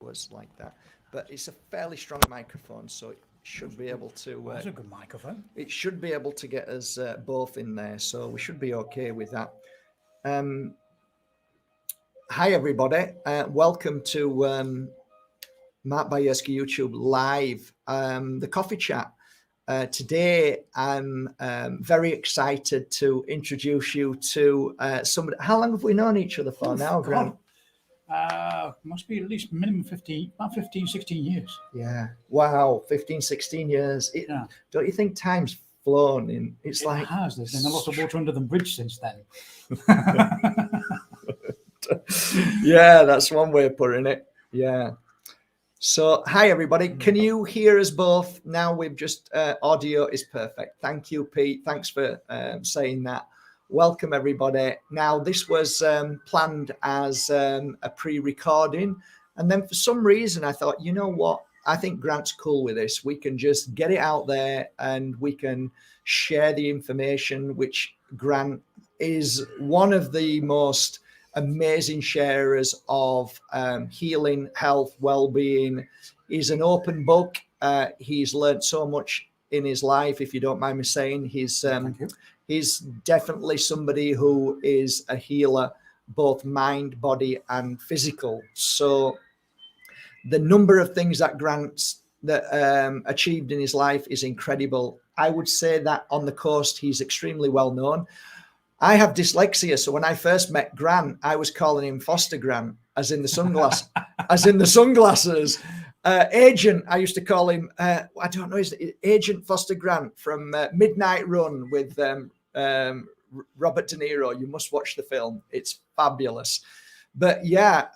was like that. But it's a fairly strong microphone, so it should be able to... That's a good microphone. It should be able to get us both in there, so we should be okay with that. Hi, everybody. Welcome to Mark Bajerski YouTube Live, the coffee chat. Today, I'm very excited to introduce you to somebody. How long have we known each other for now, Grant? Must be at least minimum 15, about 15, 16 years. Yeah. Wow. 15, 16 years. Yeah. Don't you think time's flown in? It's like... It has. There's been a lot of water under the bridge since then. Yeah, that's one way of putting it. Yeah. So, hi, everybody. Can you hear us both? Now we've just, audio is perfect. Thank you, Pete. Thanks for saying that. Welcome, everybody. Now, this was planned as a pre-recording. And then for some reason, I thought, you know what? I think Grant's cool with this. We can just get it out there and we can share the information, which Grant is one of the most amazing sharers of healing, health, well-being. He's an open book. He's learned so much in his life, if you don't mind me saying. He's definitely somebody who is a healer, both mind, body, and physical. So the number of things that Grant's achieved in his life is incredible. I would say that on the coast, he's extremely well known. I have dyslexia, so when I first met Grant, I was calling him Foster Grant, as in the sunglass, as in the sunglasses. Agent, I used to call him. I don't know, is it Agent Foster Grant from Midnight Run with Robert De Niro. You must watch the film; it's fabulous. But yeah,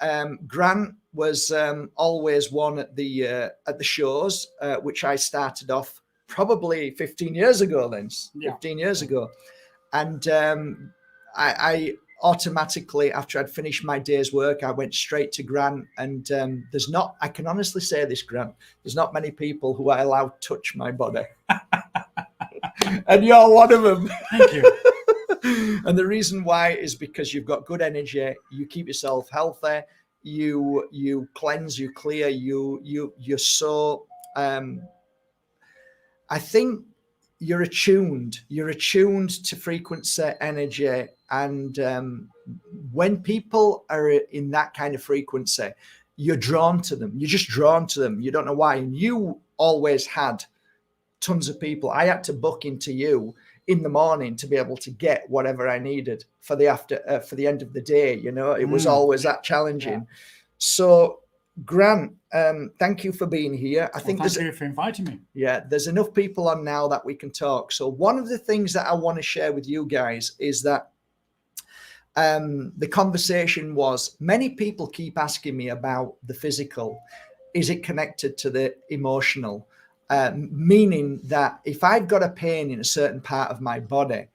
Grant was always one at the shows, which I started off probably 15 years ago. Then 15 years ago. And I automatically, after I'd finished my day's work, I went straight to Grant. And I can honestly say this, Grant, there's not many people who I allow to touch my body. And you're one of them. Thank you. And the reason why is because you've got good energy. You keep yourself healthy. You cleanse, you clear, you're so, I think, you're attuned to frequency, energy, and when people are in that kind of frequency, you're drawn to them. You're just drawn to them. You don't know why. And you always had tons of people. I had to book into you in the morning to be able to get whatever I needed for the end of the day. You know, it was always that challenging. Yeah. So, Grant, thank you for being here. Thank you for inviting me. Yeah, there's enough people on now that we can talk. So one of the things that I want to share with you guys is that the conversation was, many people keep asking me about the physical. Is it connected to the emotional? Meaning that if I've got a pain in a certain part of my body,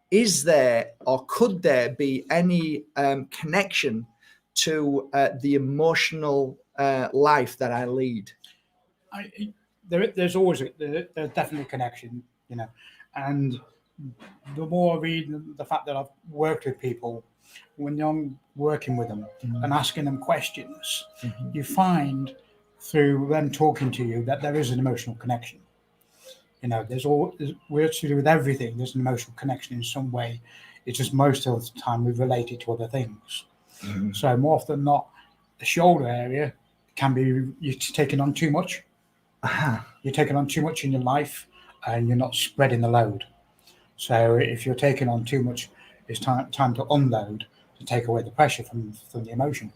is there or could there be any connection to the emotional life that I lead? There's definitely a connection, you know, and the more I read, the fact that I've worked with people, when I'm working with them and asking them questions, you find through them talking to you that there is an emotional connection. You know, we're to do with everything. There's an emotional connection in some way. It's just most of the time we relate it to other things. So more often than not, the shoulder area can be you're taking on too much. You're taking on too much in your life and you're not spreading the load. So if you're taking on too much, it's time to unload, to take away the pressure from the emotion.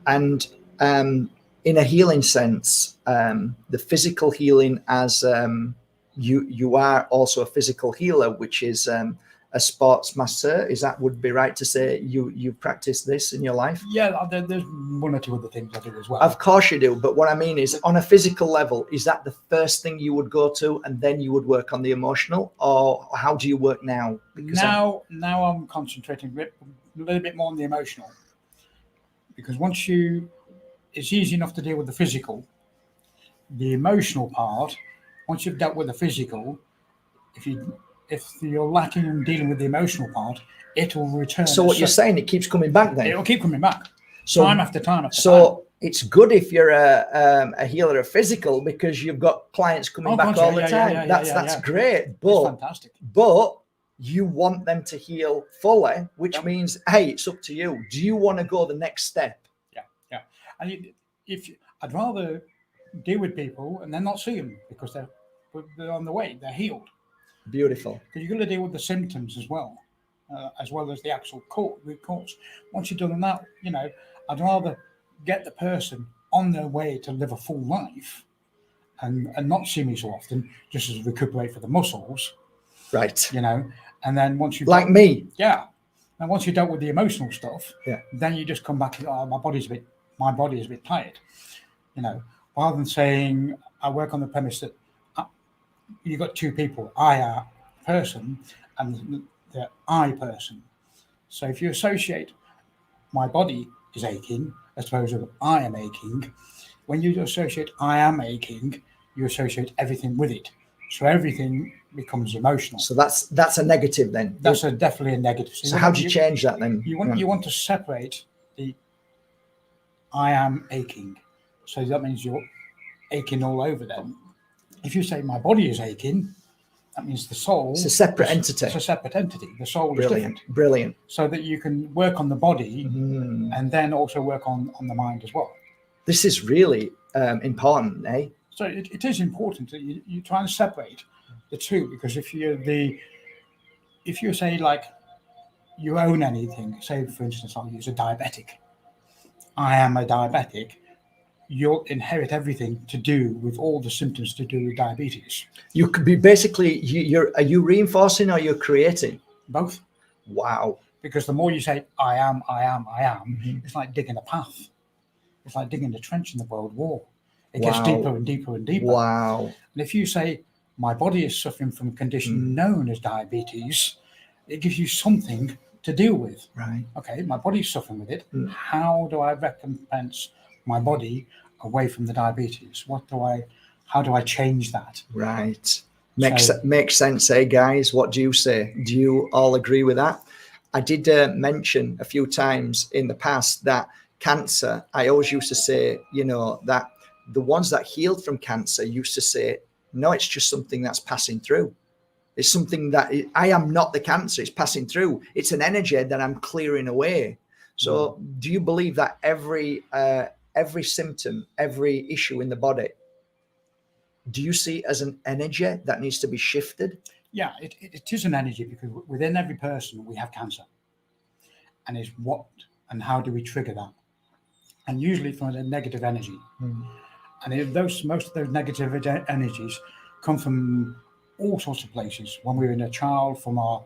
And in a healing sense, the physical healing, as you are also a physical healer, which is a sports master. Would be right to say you practice this in your life? Yeah, there's one or two other things I do as well. Of course you do, but what I mean is, on a physical level, is that the first thing you would go to, and then you would work on the emotional, or how do you work now? Because now I'm concentrating a little bit more on the emotional, because it's easy enough to deal with the physical. The emotional part, once you've dealt with the physical, if you're lacking in dealing with the emotional part, it will return. So what you're saying, it keeps coming back then? It will keep coming back, time after time after time. So it's good if you're a healer of physical, because you've got clients coming back God, all the time. That's great. It's But fantastic. but you want them to heal fully, which means, hey, it's up to you. Do you want to go the next step? Yeah. And I'd rather deal with people and then not see them because they're on the way, they're healed. Beautiful. Because you're going to deal with the symptoms as well as the actual root cause. Once you've done that, I'd rather get the person on their way to live a full life and not see me so often, just as recuperate for the muscles. Right. And then once you've like me. Yeah. And once you've dealt with the emotional stuff, yeah, then you just come back and my body is a bit tired. Rather than saying I work on the premise that you've got two people, I person and the I person. So if you associate my body is aching as opposed to I am aching, when you associate I am aching, you associate everything with it. So everything becomes emotional. So that's a negative then. That's definitely a negative. So how do you change that then? You want to separate the I am aching. So that means you're aching all over them. If you say my body is aching, that means the soul. It's a separate entity. It's a separate entity. The soul is different. Brilliant. So that you can work on the body and then also work on the mind as well. This is really important, eh? So it is important that you try and separate the two, because if you say like you own anything, say for instance I'll use a diabetic. I am a diabetic. You'll inherit everything to do with all the symptoms to do with diabetes. You could be basically, are you reinforcing or you're creating? Both. Wow. Because the more you say, I am, it's like digging a path. It's like digging a trench in the World War. It gets deeper and deeper and deeper. Wow. And if you say, my body is suffering from a condition known as diabetes, it gives you something to deal with. Right. Okay, my body's suffering with it. How do I recompense my body away from the diabetes? How do I change that? Right. Makes sense, eh, guys? What do you say? Do you all agree with that? I did mention a few times in the past that cancer, I always used to say, that the ones that healed from cancer used to say, no, it's just something that's passing through. It's something that I am not the cancer, it's passing through. It's an energy that I'm clearing away. So do you believe that every symptom, every issue in the body, do you see as an energy that needs to be shifted? Yeah, it is an energy, because within every person we have cancer. And it's what and how do we trigger that? And usually from a negative energy. And most of those negative energies come from all sorts of places. When we're in a child, from our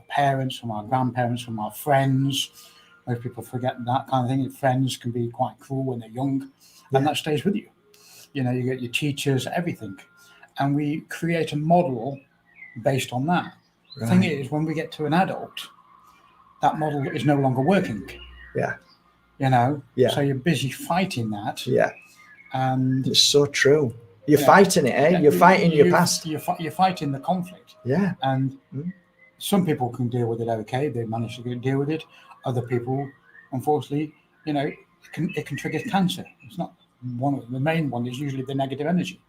parents, from our grandparents, from our friends. Most people forget that kind of thing. Friends can be quite cruel when they're young, and that stays with you. You get your teachers, everything. And we create a model based on that. Right. The thing is, when we get to an adult, that model is no longer working. Yeah. So you're busy fighting that. Yeah. And it's so true. You're fighting it, eh? Yeah, you're fighting your past. You're fighting the conflict. Yeah. And some people can deal with it okay. They manage to deal with it. Other people, unfortunately, it can trigger cancer. It's not one of the main one is usually the negative energy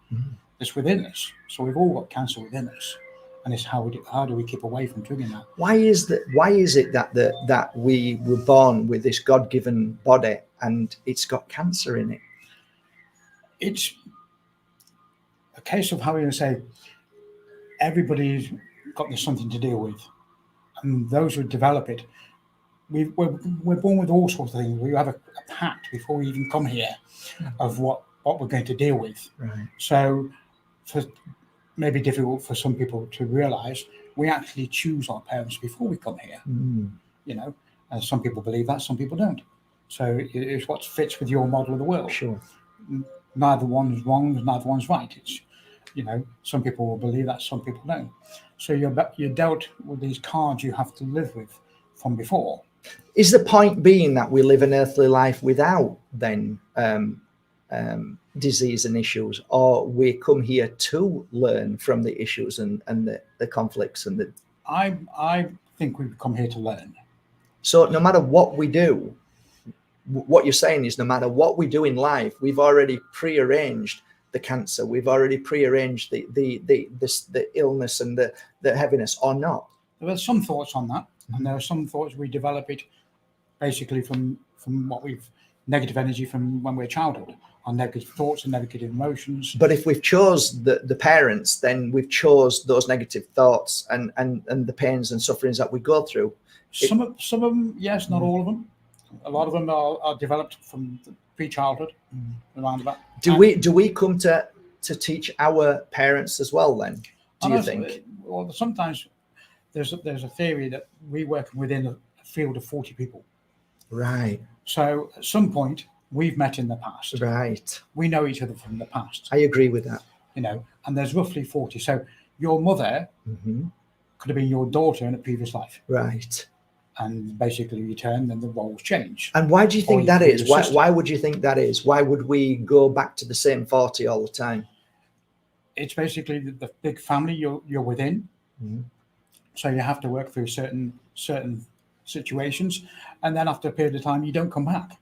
that's within us. So we've all got cancer within us, and it's how do we keep away from triggering that? Why is it that we were born with this God-given body and it's got cancer in it? It's a case of how we say everybody's got something to deal with, and those who develop it. We're born with all sorts of things. We have a pact before we even come here of what we're going to deal with. Right. So, maybe difficult for some people to realize, we actually choose our parents before we come here. And some people believe that, some people don't. So it's what fits with your model of the world. Sure. Neither one's wrong, neither one's right. It's some people will believe that, some people don't. So you're dealt with these cards you have to live with from before. Is the point being that we live an earthly life without then disease and issues, or we come here to learn from the issues and the conflicts and the? I think we've come here to learn. So no matter what we do, what you're saying is no matter what we do in life, we've already prearranged the cancer. We've already prearranged the illness and the heaviness, or not. There are some thoughts on that, and there are some thoughts we develop it basically from what we've negative energy from when we're childhood, on negative thoughts and negative emotions. But if we've chose the parents, then we've chose those negative thoughts and the pains and sufferings that we go through. Some of them, yes, not all of them. A lot of them are developed from pre-childhood, around about. Do we come to teach our parents as well then? Do you think? Well, sometimes there's a theory that we work within a field of 40 people. Right. So at some point we've met in the past. Right. We know each other from the past. I agree with that. You know, and there's roughly 40. So your mother could have been your daughter in a previous life. Right. And basically you turn, then the roles change. And why do you think that is? Why would you think that is? Why would we go back to the same 40 all the time? It's basically the big family you're within. So you have to work through certain situations, and then after a period of time you don't come back.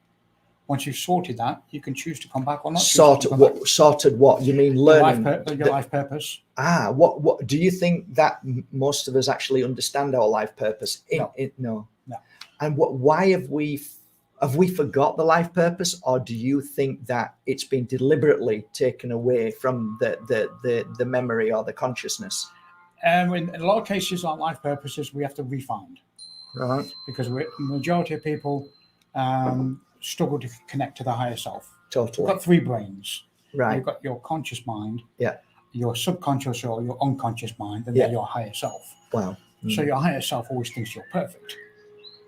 Once you've sorted that, you can choose to come back or not. Sorted what? You mean learning your life purpose? What do you think that most of us actually understand our life purpose? No. And why have we forgot the life purpose, or do you think that it's been deliberately taken away from the memory or the consciousness? In a lot of cases, our life purposes we have to refind, right? Because the majority of people struggle to connect to the higher self. Totally. You've got three brains. Right. You've got your conscious mind. Yeah. Your subconscious or your unconscious mind, and then your higher self. Wow. So your higher self always thinks you're perfect.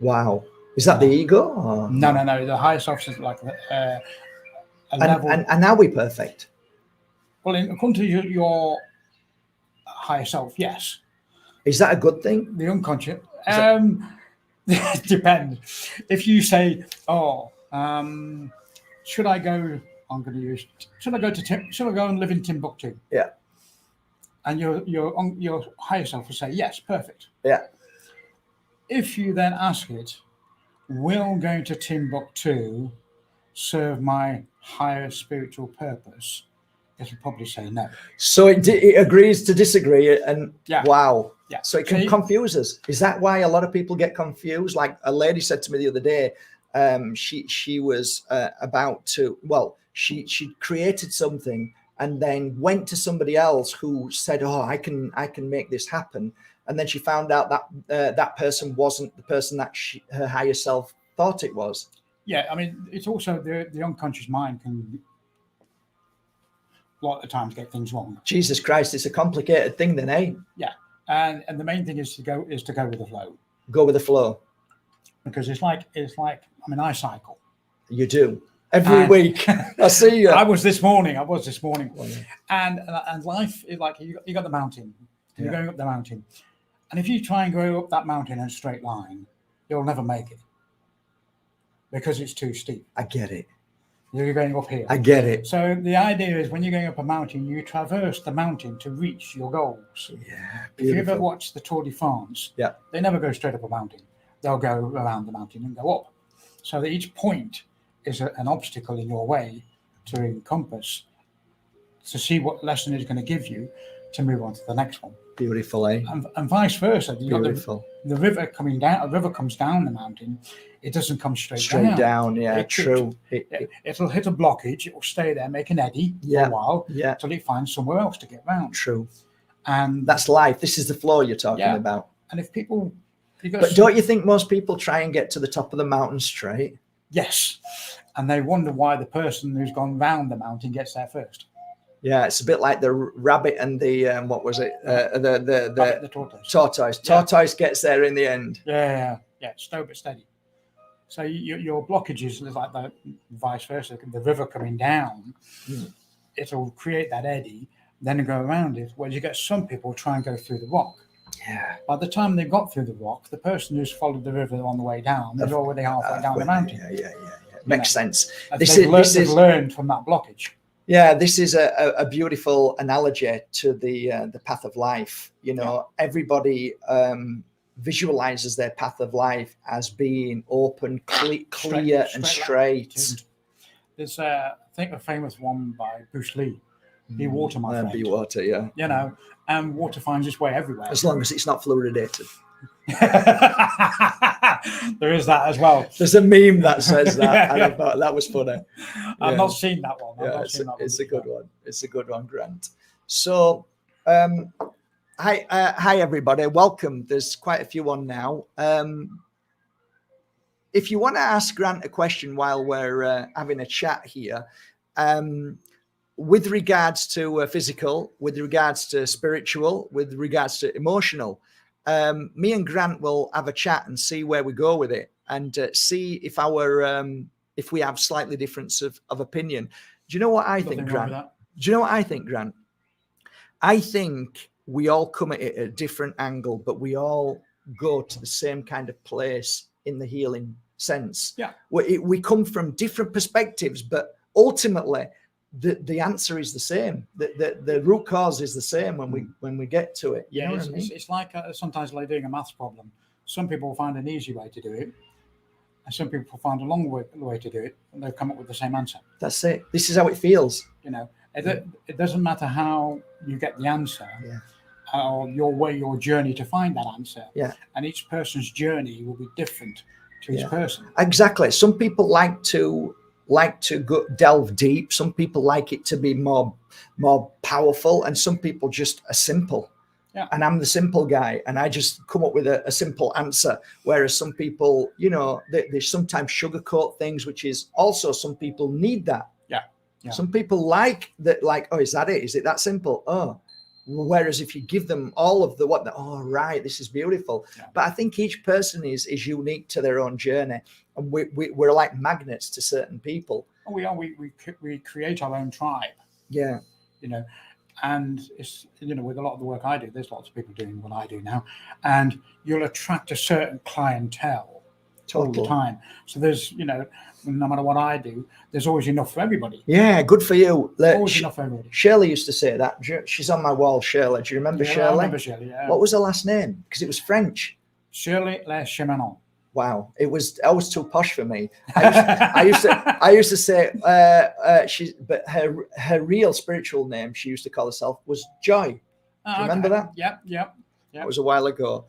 Wow. Is that the ego? Or? No. The higher self is like a level. And are we perfect? Well, according to your higher self, yes. Is that a good thing? The unconscious. It depends. If you say, should I go? Should I go and live in Timbuktu? Yeah. And your higher self will say, yes, perfect. Yeah. If you then ask it, will going to Timbuktu serve my higher spiritual purpose? It'll probably say no. So it agrees to disagree, and wow. Yeah. So it can confuse us. Is that why a lot of people get confused? Like a lady said to me the other day, she was about to, she created something and then went to somebody else who said, I can make this happen. And then she found out that that person wasn't the person that her higher self thought it was. Yeah. I mean, it's also the unconscious mind can a lot of the times get things wrong. Jesus Christ. It's a complicated thing then, eh? Yeah. And the main thing is to go with the flow. Go with the flow. Because it's like I cycle. You do every week. I see you. I was this morning. And life is like you got the mountain. You're going up the mountain, and if you try and go up that mountain in a straight line, you'll never make it because it's too steep. I get it. You're going up here. I get it. So the idea is when you're going up a mountain, you traverse the mountain to reach your goals. Yeah. If you ever watch the Tour de France, they never go straight up a mountain. They'll go around the mountain and go up. So that each point is an obstacle in your way to encompass, to see what lesson it's going to give you to move on to the next one. Beautiful, eh? And vice versa. Beautiful. The river coming down, a river comes down the mountain, it doesn't come straight down. Yeah, true. It'll hit a blockage, it will stay there, make an eddy for a while, till it finds somewhere else to get round. True. And that's life. This is the flow you're talking about. And if people... But don't you think most people try and get to the top of the mountain straight? Yes. And they wonder why the person who's gone round the mountain gets there first. Yeah, it's a bit like the rabbit and the what was it? The tortoise. Tortoise. Tortoise gets there in the end. Yeah. Slow but steady. So your blockages is like the vice versa. The river coming down, it'll create that eddy, then go around it. Where you get some people try and go through the rock. Yeah. By the time they got through the rock, the person who's followed the river on the way down is already halfway down the mountain. Yeah. Makes sense. They've learned from that blockage. Yeah, this is a beautiful analogy to the path of life. You know, everybody visualizes their path of life as being open, clear, and straight. There's, I think, a famous one by Bruce Lee. Be water, my friend. Be water, yeah. You know, and water finds its way everywhere. As long as it's not fluoridated. There is that as well. There's a meme that says that, and I thought that was funny. I've not seen that one. It's a good one. It's a good one, Grant. So, hi everybody. Welcome. There's quite a few on now. If you want to ask Grant a question while we're having a chat here, with regards to physical, with regards to spiritual, with regards to emotional, me and Grant will have a chat and see where we go with it, and see if if we have slightly difference of opinion. Do you know what I think, Grant? Do you know what I think, Grant? I think we all come at it at a different angle, but we all go to the same kind of place in the healing sense. Yeah. We come from different perspectives, but ultimately the answer is the same. The root cause is the same when we get to it. Yeah, it's like sometimes like doing a maths problem. Some people find an easy way to do it, and some people find a long way to do it, and they'll come up with the same answer. That's it. This is how it feels. You know, it doesn't matter how you get the answer, or your journey to find that answer. Yeah. And each person's journey will be different to each person. Exactly. Some people like to delve deep. Some people like it to be more powerful, and some people just are simple. Yeah. And I'm the simple guy, and I just come up with a simple answer. Whereas some people, you know, they sometimes sugarcoat things, which is also, some people need that. Yeah. Some people like that, like, oh, is that it? Is it that simple? Oh. Whereas if you give them all of oh, right, this is beautiful. Yeah. But I think each person is unique to their own journey, and we're like magnets to certain people. We are. We create our own tribe. Yeah. You know, and it's, you know, with a lot of the work I do, there's lots of people doing what I do now, and you'll attract a certain clientele all the time. So there's, you know, no matter what I do, there's always enough for everybody. Yeah, good for you. Always enough for everybody. Shirley used to say that. She's on my wall, Shirley. Do you remember Shirley? I remember Shirley, yeah. What was her last name? Because it was French. Shirley Les Chemanon. Wow, it was too posh for me. I used to say but her real spiritual name, she used to call herself, was Joy. Do you remember that? Yep. That was a while ago.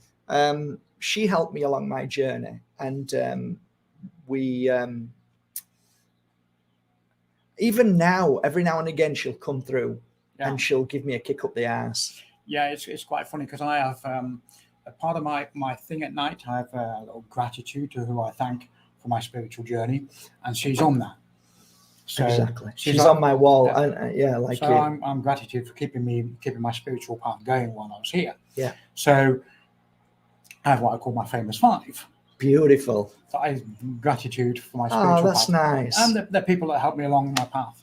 She helped me along my journey, and we even now, every now and again, she'll come through and she'll give me a kick up the arse. Yeah, it's quite funny, because I have a part of my thing at night. I have a little gratitude to who I thank for my spiritual journey, and she's on that. So exactly, she's on my wall, and like so you. I'm gratitude for keeping my spiritual path going while I was here. Yeah. So I have what I call my famous five. Beautiful. So I have gratitude for my spiritual path. Oh, that's nice. And the people that helped me along my path.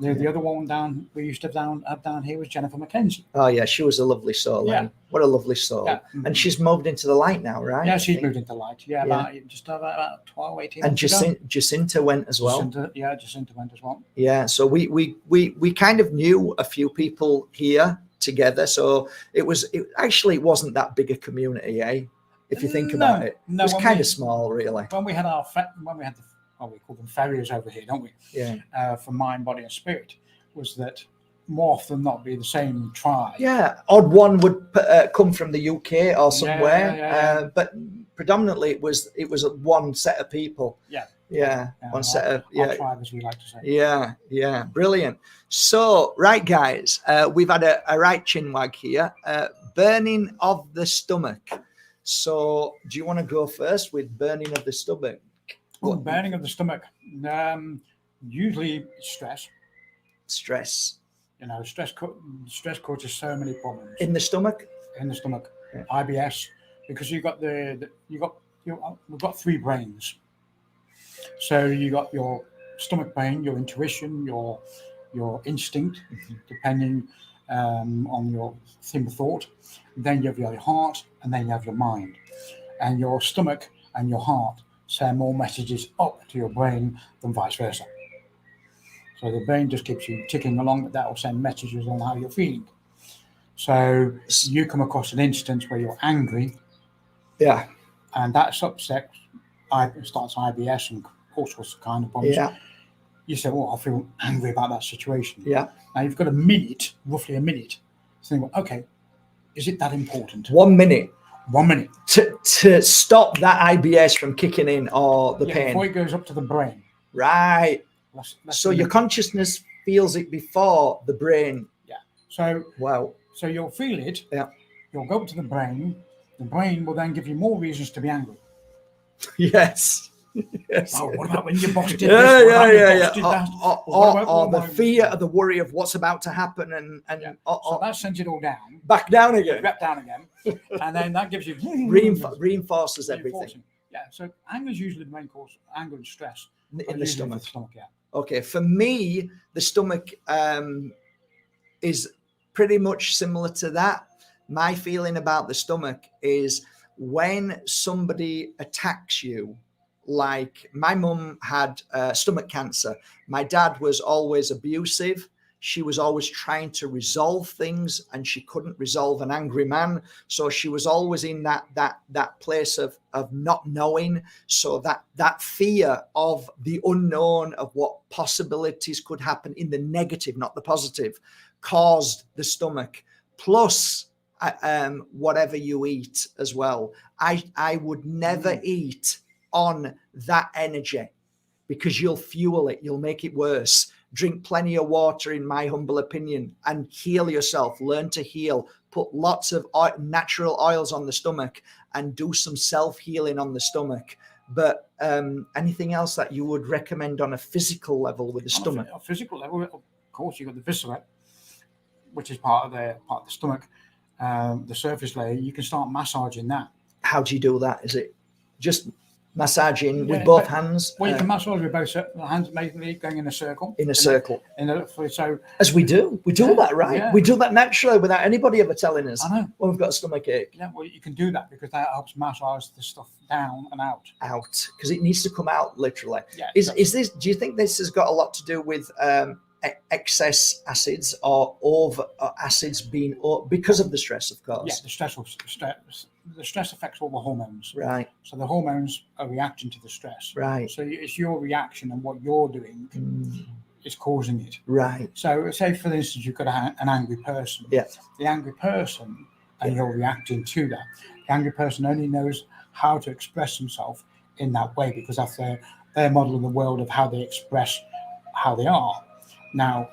The other one we used to have down here was Jennifer McKenzie. Oh yeah, she was a lovely soul. Yeah. What a lovely soul. Yeah. And she's moved into the light now, right? Yeah, she's moved into light. Yeah, about 12, 18 months ago. And Jacinta went as well. Jacinta went as well. Yeah, so we kind of knew a few people here together. So it wasn't that big a community, eh? If you think about it. It was kind of small, really. When we had we call them farriers over here, don't we? Yeah. For mind, body, and spirit, was that more often than not be the same tribe. Yeah, odd one would come from the UK or somewhere, but predominantly it was one set of people. Yeah, one set of our tribe, as we like to say. Yeah, brilliant. So, right, guys, we've had a right chinwag here, burning of the stomach. So, do you want to go first with burning of the stomach? Burning of the stomach, usually stress. You know, stress causes so many problems. In the stomach. Yeah. IBS, because we've got three brains. So you got your stomach brain, your intuition, your instinct, depending on your theme of thought. Then you have your heart, and then you have your mind. And your stomach and your heart send more messages up to your brain than vice versa. So the brain just keeps you ticking along, but that will send messages on how you're feeling. So you come across an instance where you're angry, Yeah. And that upset starts IBS and all sorts of kind of problems. Yeah. You say, well, I feel angry about that situation. Yeah. Now you've got a minute, roughly a minute, to think, well, okay, is it that important? 1 minute 1 minute. to stop that IBS from kicking in or the pain. Before it goes up to the brain. Right. That's So your consciousness feels it before the brain. Yeah. So wow. So you'll feel it. Yeah. You'll go up to the brain. The brain will then give you more reasons to be angry. Yes. Yes. Oh, what about when your boss did yeah, this? What about yeah, your boss did that? Or the fear of the worry of what's about to happen, and so that sends it all down. Back down again. Back down again, and then that gives you reinforces everything. Yeah. So anger is usually the main cause. Anger and stress in the stomach. Yeah. Okay. For me, the stomach is pretty much similar to that. My feeling about the stomach is when somebody attacks you. Like my mum had stomach cancer. My dad was always abusive. She was always trying to resolve things, and she couldn't resolve an angry man. So she was always in that place of not knowing. So that fear of the unknown, of what possibilities could happen in the negative, not the positive, caused the stomach. Plus, whatever you eat as well. I would never eat on that energy, because you'll fuel it, you'll make it worse. Drink plenty of water, in my humble opinion, and heal yourself. Learn to heal. Put lots of natural oils on the stomach and do some self-healing on the stomach. But anything else that you would recommend on a physical level with the stomach? On a physical level, of course, you've got the viscera, which is part of the stomach, the surface layer. You can start massaging that. How do you do that? Is it just massaging with both hands? Well, you can massage with both hands, mainly going in a circle. So as we do that, right? Yeah. We do that naturally without anybody ever telling us. I know. When we've got a stomach ache. Yeah, well, you can do that because that helps massage the stuff down and out. Because it needs to come out literally. Yeah. Is this? Do you think this has got a lot to do with excess acids or over acids being because of the stress, of course? Yeah, the stress affects all the hormones. Right. So the hormones are reacting to the stress. Right. So it's your reaction and what you're doing is causing it. Right. So say, for instance, you've got an angry person. Yeah. The angry person, and you're reacting to that. The angry person only knows how to express himself in that way, because that's their model of the world of how they express how they are. Now,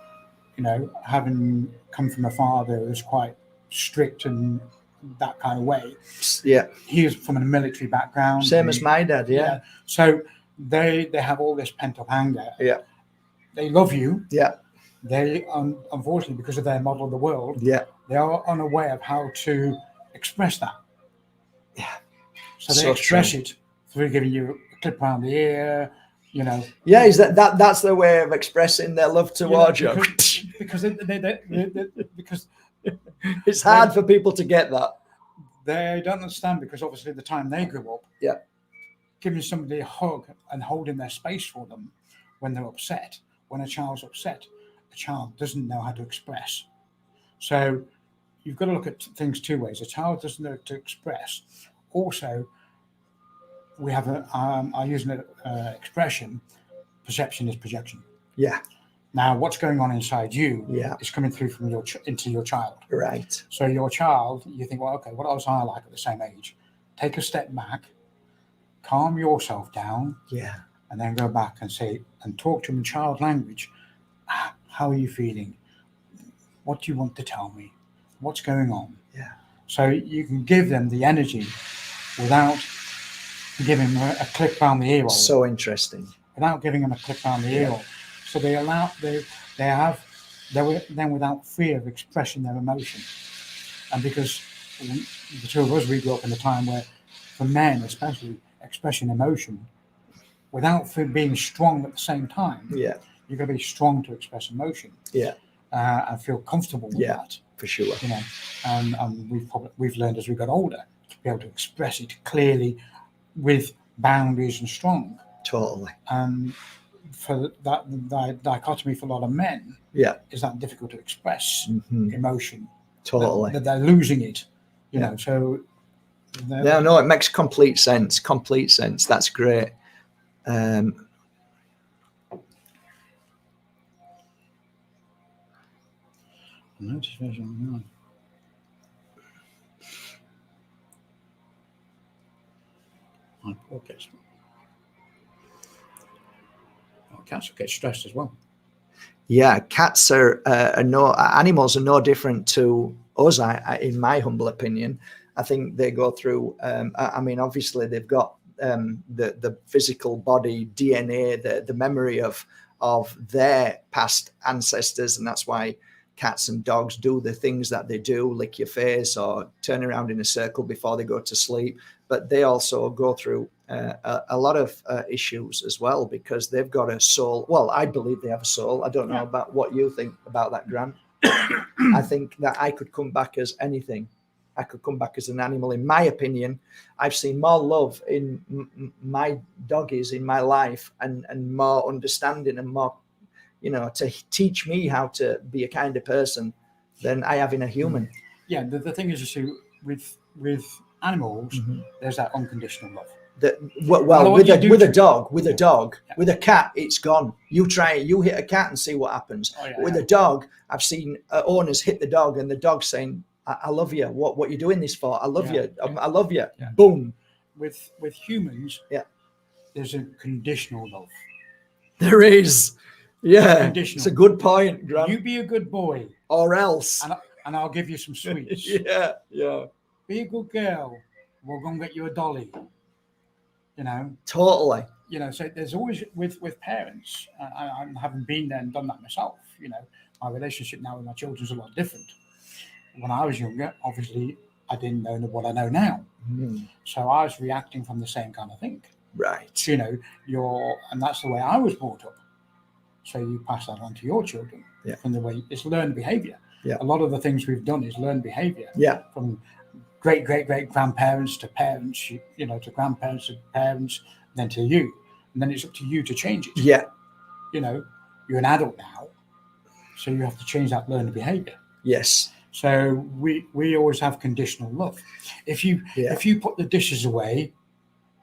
having come from a father who's quite strict and that kind of way. Yeah. He was from a military background. Same as my dad, yeah. So they have all this pent up anger. Yeah. They love you. Yeah. They, unfortunately, because of their model of the world, yeah, they are unaware of how to express that. Yeah. So they express it through giving you a clip around the ear, Yeah, is that's their way of expressing their love towards you? Because it's hard for people to get that. They don't understand, because obviously the time they grew up, giving somebody a hug and holding their space for them when they're upset. When a child's upset, a child doesn't know how to express. So you've got to look at things two ways. A child doesn't know to express. Also, we have I use an expression, perception is projection. Yeah. Now, what's going on inside you is coming through from into your child. Right. So your child, you think, well, okay, what was I like at the same age? Take a step back, calm yourself down. Yeah. And then go back and talk to them in child language. How are you feeling? What do you want to tell me? What's going on? Yeah. So you can give them the energy without giving them a clip around the ear roll. So interesting. Without giving them a clip around the ear roll. So they're then without fear of expressing their emotion. And because the two of us, we grew up in a time where, for men especially, expressing emotion without being strong at the same time. Yeah. You've got to be strong to express emotion. Yeah. And feel comfortable with that. For sure. And we've learned as we got older to be able to express it clearly with boundaries and strong. Totally. For that, the dichotomy for a lot of men is that difficult to express emotion. Totally. That they're losing it. So Yeah, no, it makes complete sense. Complete sense. That's great. Cats get stressed as well. Yeah, cats are animals are no different to us. In my humble opinion, I think they go through. I mean, obviously they've got the physical body DNA, the memory of their past ancestors, and that's why cats and dogs do the things that they do, lick your face or turn around in a circle before they go to sleep. But they also go through a lot of issues as well, because they've got a soul. Well, I believe they have a soul. I don't know about what you think about that, Grant. I think that I could come back as anything. I could come back as an animal. In my opinion, I've seen more love in my doggies in my life, and more understanding and more, to teach me how to be a kind of person than I have in a human. Yeah, the thing is, you see, with animals, there's that unconditional love. With a dog, with a cat, it's gone. You hit a cat and see what happens. With a dog, I've seen owners hit the dog, and the dog's saying, I love you. What are you doing this for? I love you. I love you. Yeah. Boom. With humans, there's a conditional love. There is. Yeah. It's a good point, Grant. You be a good boy. Or else. And I'll give you some sweets. Yeah. Be a good girl. We'll go and get you a dolly. Totally. So there's always with parents, I haven't been there and done that myself. My relationship now with my children is a lot different. When I was younger, obviously, I didn't know what I know now. So I was reacting from the same kind of thing. Right. And that's the way I was brought up. So you pass that on to your children. Yeah. From the way it's learned behavior. Yeah. A lot of the things we've done is learned behavior. Yeah. From great grandparents to parents, to grandparents to parents, then to you. And then it's up to you to change it. Yeah. You're an adult now, so you have to change that learned behavior. Yes. So we always have conditional love. If you put the dishes away,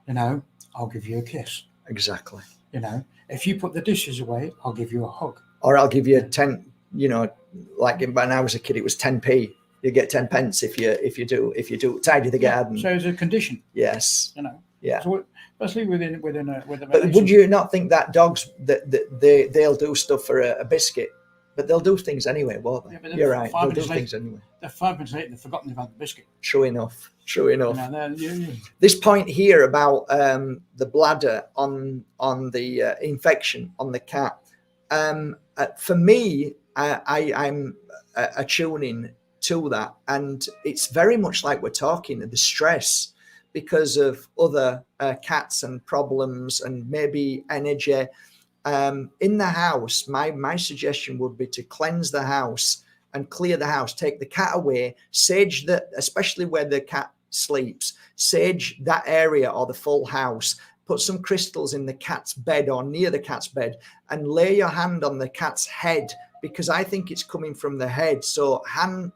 I'll give you a kiss. Exactly. If you put the dishes away, I'll give you a hug. Or I'll give you 10, like when I was a kid, it was 10p. You get 10 pence if you do tidy the garden. So it's a condition. Yes. Yeah. So especially within a But would you not think that dogs they'll do stuff for a biscuit, but they'll do things anyway, won't they? You're right. They'll do things anyway. They're 5 minutes later, they've forgotten about the biscuit. True enough. This point here about the bladder on the infection on the cat. For me, I'm attuning to that, and it's very much like we're talking the stress because of other cats and problems and maybe energy in the house. My suggestion would be to cleanse the house and clear the house, take the cat away, sage that, especially where the cat sleeps, sage that area or the full house, put some crystals in the cat's bed or near the cat's bed, and lay your hand on the cat's head, because I think it's coming from the head. So hand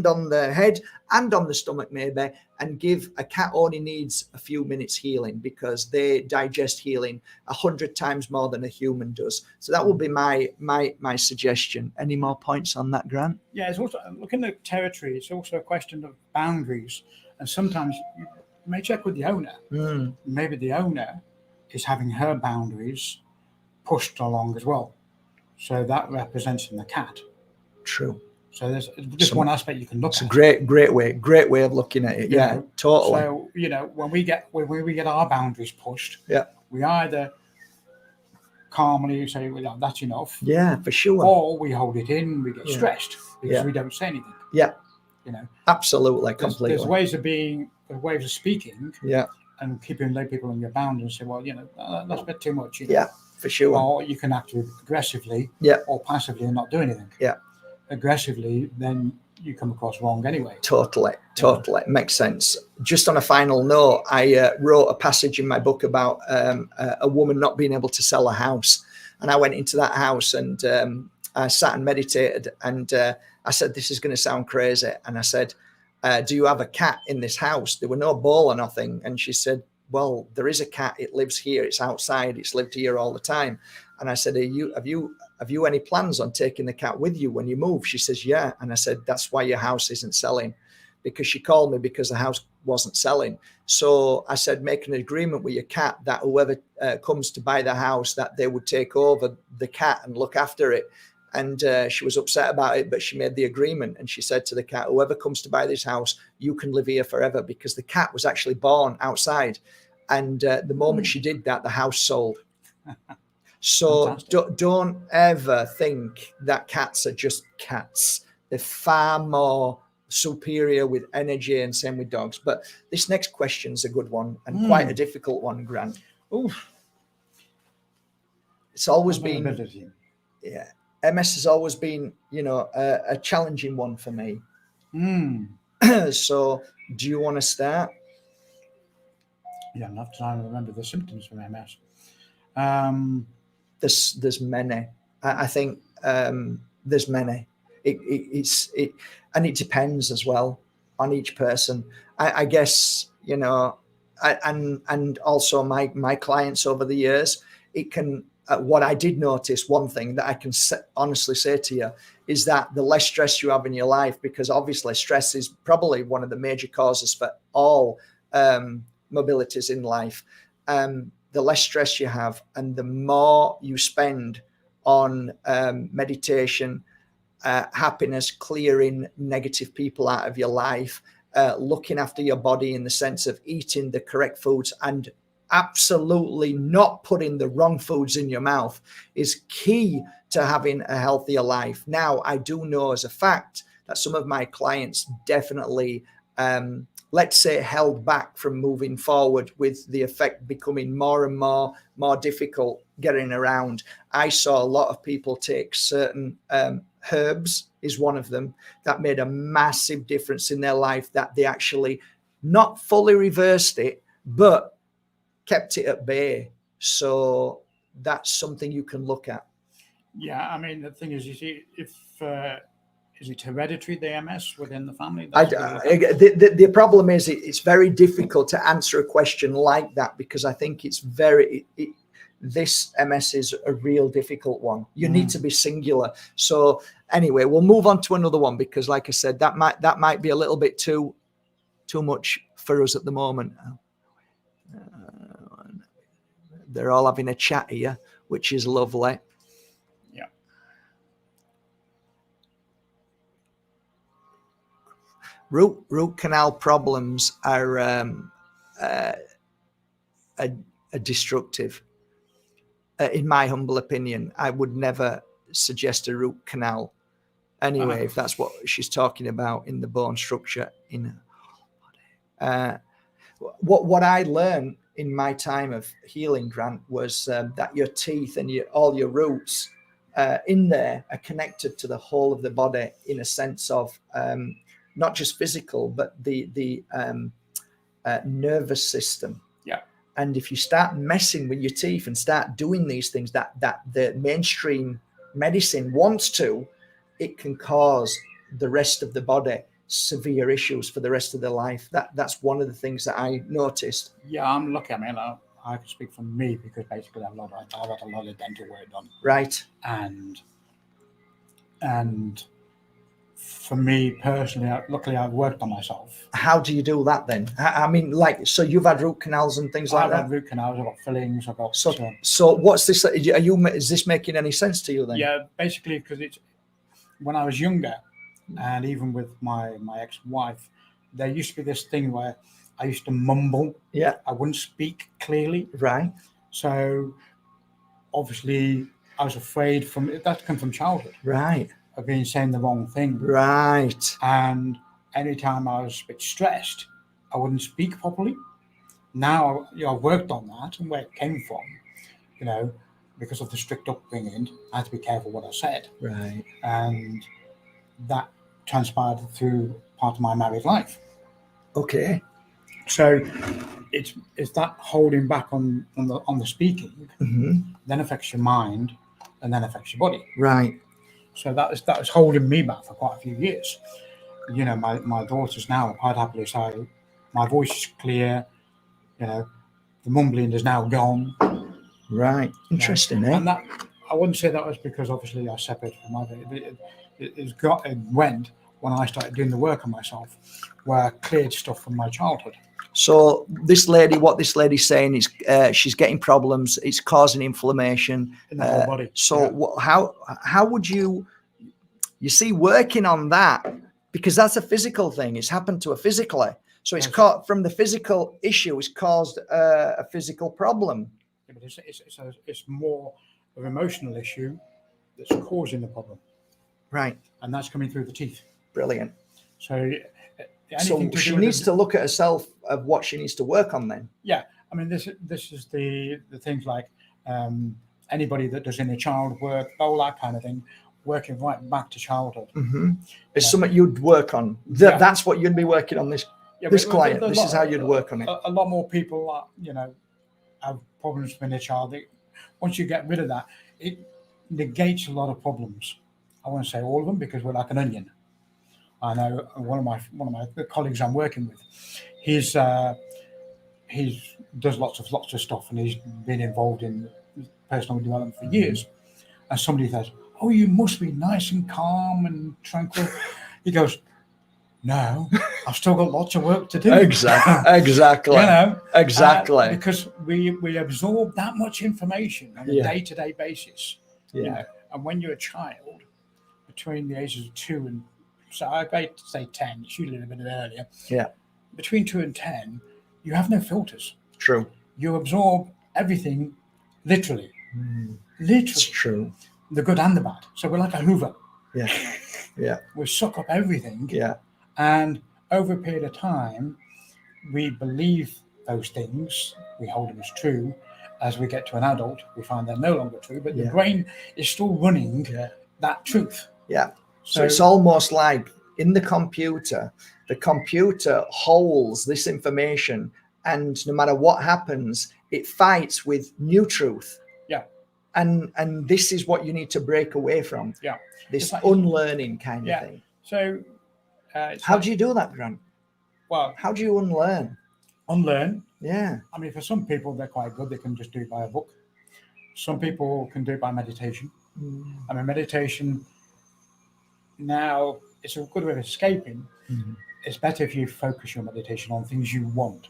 on the head and on the stomach maybe, and give a cat only needs a few minutes healing, because they digest healing 100 times more than a human does. So that would be my suggestion. Any more points on that, Grant? Yeah, it's also looking at territory. It's also a question of boundaries, and sometimes you may check with the owner. Maybe the owner is having her boundaries pushed along as well. So that represents in the cat. True. So there's just one aspect you can look at. It's a great way of looking at it. Yeah, totally. So when we get our boundaries pushed, we either calmly say, "Well, that's enough." Yeah, for sure. Or we hold it in. We get stressed because we don't say anything. Yeah. Absolutely, completely. There's ways of speaking. Yeah. And keeping people on your boundaries and say, well, that's a bit too much. Yeah, for sure. Or you can act aggressively or passively and not do anything. Yeah. Aggressively, then you come across wrong anyway. Totally. Makes sense. Just on a final note, I wrote a passage in my book about a woman not being able to sell a house. And I went into that house and I sat and meditated, and I said, this is going to sound crazy. And I said, do you have a cat in this house? There were no ball or nothing. And she said, well, there is a cat. It lives here. It's outside. It's lived here all the time. And I said, have you any plans on taking the cat with you when you move? She says, yeah. And I said, that's why your house isn't selling, because she called me because the house wasn't selling. So I said, make an agreement with your cat that whoever comes to buy the house, that they would take over the cat and look after it. And she was upset about it, but she made the agreement. And she said to the cat, whoever comes to buy this house, you can live here forever, because the cat was actually born outside. And the moment she did that, the house sold. So don't ever think that cats are just cats. They're far more superior with energy, and same with dogs. But this next question's a good one, and quite a difficult one, Grant. Oof. It's always been, yeah, MS has always been, a challenging one for me. So do you want to start? Yeah, enough time to remember the symptoms from MS. There's many. I think there's many. And it depends as well on each person. I guess, and also my clients over the years, it can. What I did notice, one thing that I can honestly say to you, is that the less stress you have in your life, because obviously stress is probably one of the major causes for all mobilities in life. The less stress you have, and the more you spend on meditation, happiness, clearing negative people out of your life, looking after your body in the sense of eating the correct foods and absolutely not putting the wrong foods in your mouth, is key to having a healthier life. Now, I do know as a fact that some of my clients definitely, let's say, held back from moving forward, with the effect becoming more and more difficult getting around. I saw a lot of people take certain herbs, is one of them, that made a massive difference in their life, that they actually not fully reversed it, but kept it at bay. So that's something you can look at. Yeah, I mean, the thing is, you see, if is it hereditary, the MS within the family? The problem is it's very difficult to answer a question like that, because I think it's this MS is a real difficult one. You need to be singular. So anyway, we'll move on to another one, because like I said, that might be a little bit too much for us at the moment. They're all having a chat here, which is lovely. Yeah. Root canal problems are destructive. In my humble opinion, I would never suggest a root canal. Anyway, if that's what she's talking about in the bone structure in her body. What I learned in my time of healing, Grant, was that your teeth and all your roots in there are connected to the whole of the body, in a sense of not just physical, but the nervous system. Yeah. And if you start messing with your teeth and start doing these things that the mainstream medicine wants to, it can cause the rest of the body severe issues for the rest of their life. That's one of the things that I noticed. Yeah, I'm lucky. I mean, I can speak for me, because basically I've had a lot of dental work done. Right. And for me personally, luckily I've worked on myself. How do you do that then? I mean, like, so you've had root canals and things like that? I've had root canals, I've got fillings, I've got... So what's this? Is this making any sense to you then? Yeah, basically, because it's when I was younger, and even with my ex-wife, there used to be this thing where I used to mumble. Yeah. I wouldn't speak clearly. Right. So obviously I was afraid that come from childhood. Right. Of being saying the wrong thing. Right. And anytime I was a bit stressed, I wouldn't speak properly. Now, I've worked on that and where it came from, because of the strict upbringing, I had to be careful what I said. Right. And that transpired through part of my married life. Okay. So it's that holding back on the speaking, then affects your mind, and then affects your body. Right. So that was holding me back for quite a few years. you know, my daughters now quite happily say, my voice is clear, you know, the mumbling is now gone. Right. Interesting, eh? And that, I wouldn't say that was because obviously I separated from mother. It went when I started doing the work on myself, where I cleared stuff from my childhood. So this lady, what this lady's saying is she's getting problems. It's causing inflammation In the whole body. So how would you see working on that? Because that's a physical thing. It's happened to her physically. So it's caught from the physical issue. It's caused a physical problem. Yeah, but it's more of an emotional issue that's causing the problem. Right. And that's coming through the teeth. Brilliant. So she needs to look at herself of what she needs to work on then. Yeah. I mean, this is the things like anybody that does inner child work, all that kind of thing, working right back to childhood. Mm-hmm. It's something you'd work on. That's what you'd be working on this client. This is how you'd work on it. A lot more people, you know, have problems with their child. Once you get rid of that, it negates a lot of problems. I won't say all of them because we're like an onion. I know one of my colleagues I'm working with, he does lots of stuff, and he's been involved in personal development for years. And somebody says, "Oh, you must be nice and calm and tranquil." He goes, "No, I've still got lots of work to do." Exactly. You know, exactly. Because we absorb that much information on a day-to-day basis. Yeah. You know? And when you're a child, between the ages of 2 and, so I'd like to say 10, it's usually a bit earlier. Yeah. Between 2 and 10, you have no filters. True. You absorb everything literally. Literally. It's true. The good and the bad. So we're like a Hoover. Yeah. Yeah. We suck up everything. Yeah. And over a period of time, we believe those things, we hold them as true. As we get to an adult, we find they're no longer true, but the brain is still running that truth. Yeah. So it's almost like in the computer holds this information, and no matter what happens, it fights with new truth. Yeah. And this is what you need to break away from. Yeah. This unlearning kind of thing. So how do you do that, Grant? Well, how do you unlearn? Unlearn? Yeah. I mean, for some people, they're quite good. They can just do it by a book. Some people can do it by meditation. I mean, meditation now, it's a good way of escaping. It's better if you focus your meditation on things you want.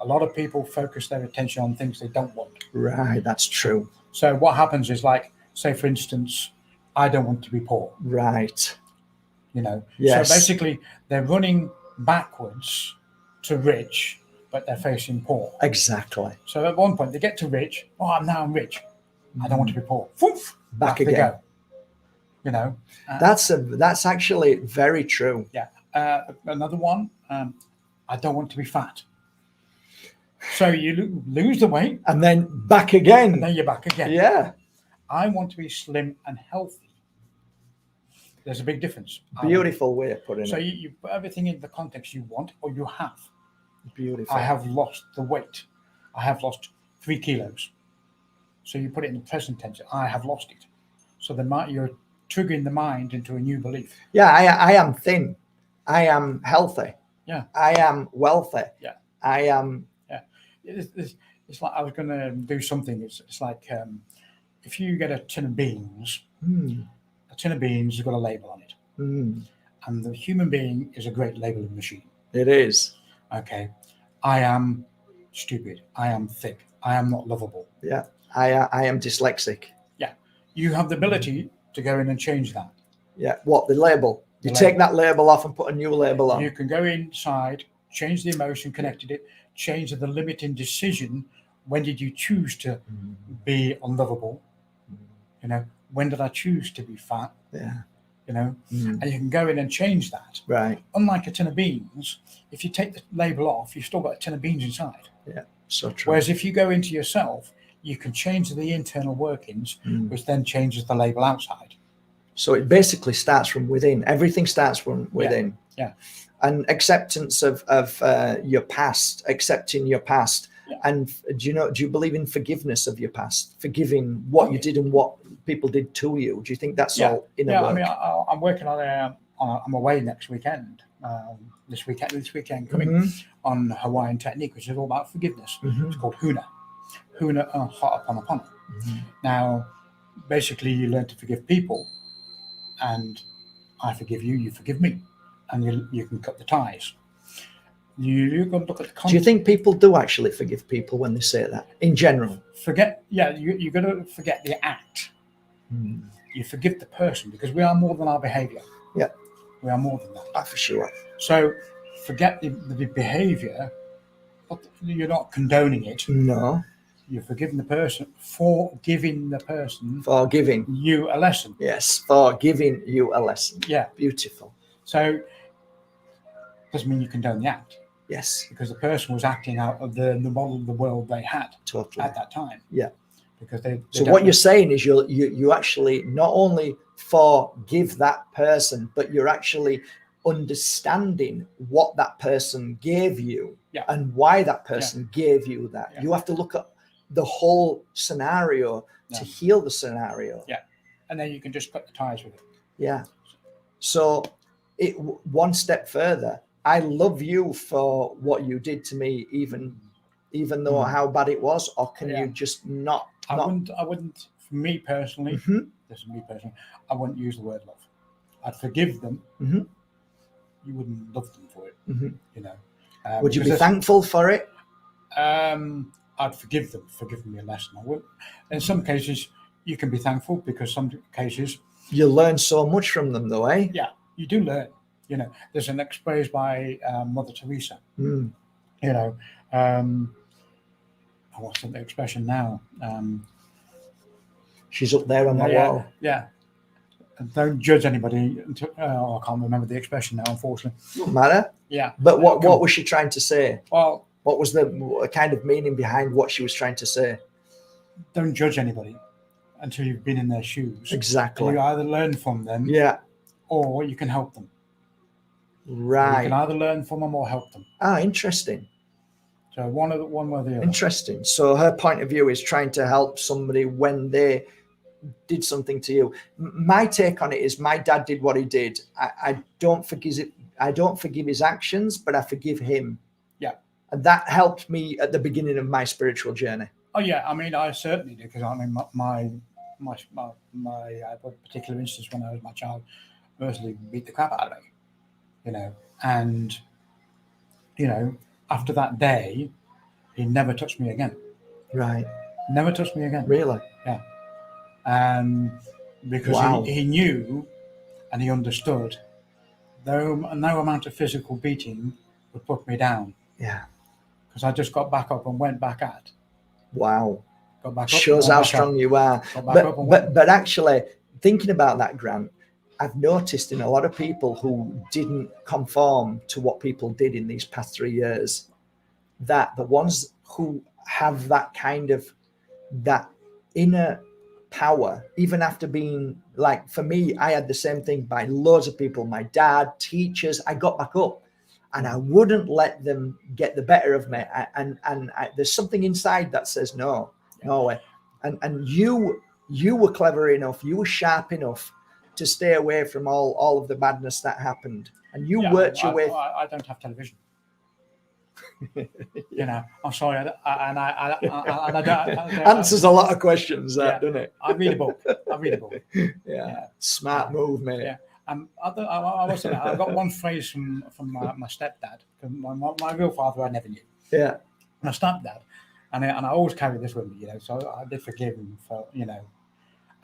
A lot of people focus their attention on things they don't want. Right, that's true. So what happens is, like, say, for instance, I don't want to be poor. Right. You know, yes. So basically they're running backwards to rich, but they're facing poor. Exactly. So at one point they get to rich. Oh, I'm rich. I don't want to be poor. Foof, back again. They go. You know, that's actually very true. Yeah. Another one. I don't want to be fat. So you lose the weight, and then back again. And then you're back again. Yeah. I want to be slim and healthy. There's a big difference. Beautiful way of putting it. So you put everything in the context you want or you have. Beautiful. I have lost the weight. I have lost 3 kilos. So you put it in the present tense. I have lost it. So you're triggering the mind into a new belief. Yeah, I am thin. I am healthy. Yeah. I am wealthy. Yeah. I am. Yeah. It's like I was going to do something. It's like if you get a tin of beans, a tin of beans has got a label on it. And the human being is a great labeling machine. It is. Okay. I am stupid. I am thick. I am not lovable. Yeah. I am dyslexic. Yeah. You have the ability to go in and change that. Yeah. What? The label? You take that label off and put a new label on. You can go inside, change the emotion, connected it, change the limiting decision. When did you choose to be unlovable? You know, when did I choose to be fat? Yeah. You know, and you can go in and change that. Right. Unlike a tin of beans, if you take the label off, you've still got a tin of beans inside. Yeah. So true. Whereas if you go into yourself, you can change the internal workings, which then changes the label outside. So it basically starts from within. Everything starts from within. Yeah. And acceptance of your past, accepting your past. Yeah. And do you believe in forgiveness of your past? Forgiving what you did and what people did to you. Do you think that's all inner work? I mean, I'm working on I'm away next weekend. This weekend coming on Hawaiian technique, which is all about forgiveness. It's called Huna Ho'oponopono. Now, basically, you learn to forgive people, and I forgive you, you forgive me, and you can cut the ties. You've got to look at the context. Do you think people do actually forgive people when they say that in general? You've got to forget the act. You forgive the person, because we are more than our behavior. Yeah. We are more than that. For sure. So forget the behavior. You're not condoning it. No. You're forgiving the person for giving the person. For giving you a lesson. Yes, for giving you a lesson. Yeah. Beautiful. So doesn't mean you condone the act. Yes. Because the person was acting out of the model of the world they had at that time. Yeah. Because they so what you're saying is you actually not only forgive that person, but you're actually understanding what that person gave you and why that person gave you that. You have to look at the whole scenario to heal the scenario. Yeah. And then you can just cut the ties with it. Yeah. So one step further, I love you for what you did to me, even though how bad it was, or can you just not? I wouldn't. For me personally, this is me personally. I wouldn't use the word love. I'd forgive them. You wouldn't love them for it. You know. Would you be thankful for it? I'd forgive them for giving me a lesson. I would. In some cases, you can be thankful, because some cases you learn so much from them, though, eh? Yeah, you do learn. You know, there's an phrase by Mother Teresa. You know, what's the expression now? She's up there on my wall. Yeah. Don't judge anybody until, I can't remember the expression now, unfortunately. Doesn't matter. Yeah. But what was she trying to say? Well, what was the kind of meaning behind what she was trying to say? Don't judge anybody until you've been in their shoes. Exactly. And you either learn from them, or you can help them. Right. You can either learn from them or help them. Interesting. So one or the other. Interesting. So her point of view is trying to help somebody when they did something to you. My take on it is my dad did what he did. I don't forgive it. I don't forgive his actions, but I forgive him. Yeah. And that helped me at the beginning of my spiritual journey. Oh yeah, I mean, I certainly did, because I mean, my particular instance when I was my child, mostly beat the crap out of me, you know, and you know, after that day, he never touched me again. Right. Never touched me again. Really? Yeah. Because he knew and he understood. No amount of physical beating would put me down. Yeah. Because I just got back up and went back at. Wow. Got back up. Shows how strong you are. But actually, thinking about that, Grant, I've noticed in a lot of people who didn't conform to what people did in these past 3 years, that the ones who have that kind of that inner power, even after being, like, for me, I had the same thing by loads of people, my dad, teachers. I got back up and I wouldn't let them get the better of me. There's something inside that says no way. And you were clever enough, you were sharp enough to stay away from all of the madness that happened, and you worked your way. I don't have television. You know, I'm sorry, I don't. Answers a lot of questions, doesn't it? I read a book. Yeah. Smart move, mate. Yeah. I got one phrase from my stepdad. My real father, I never knew. Yeah. My stepdad, and I always carry this with me, you know. So I did forgive him for, you know,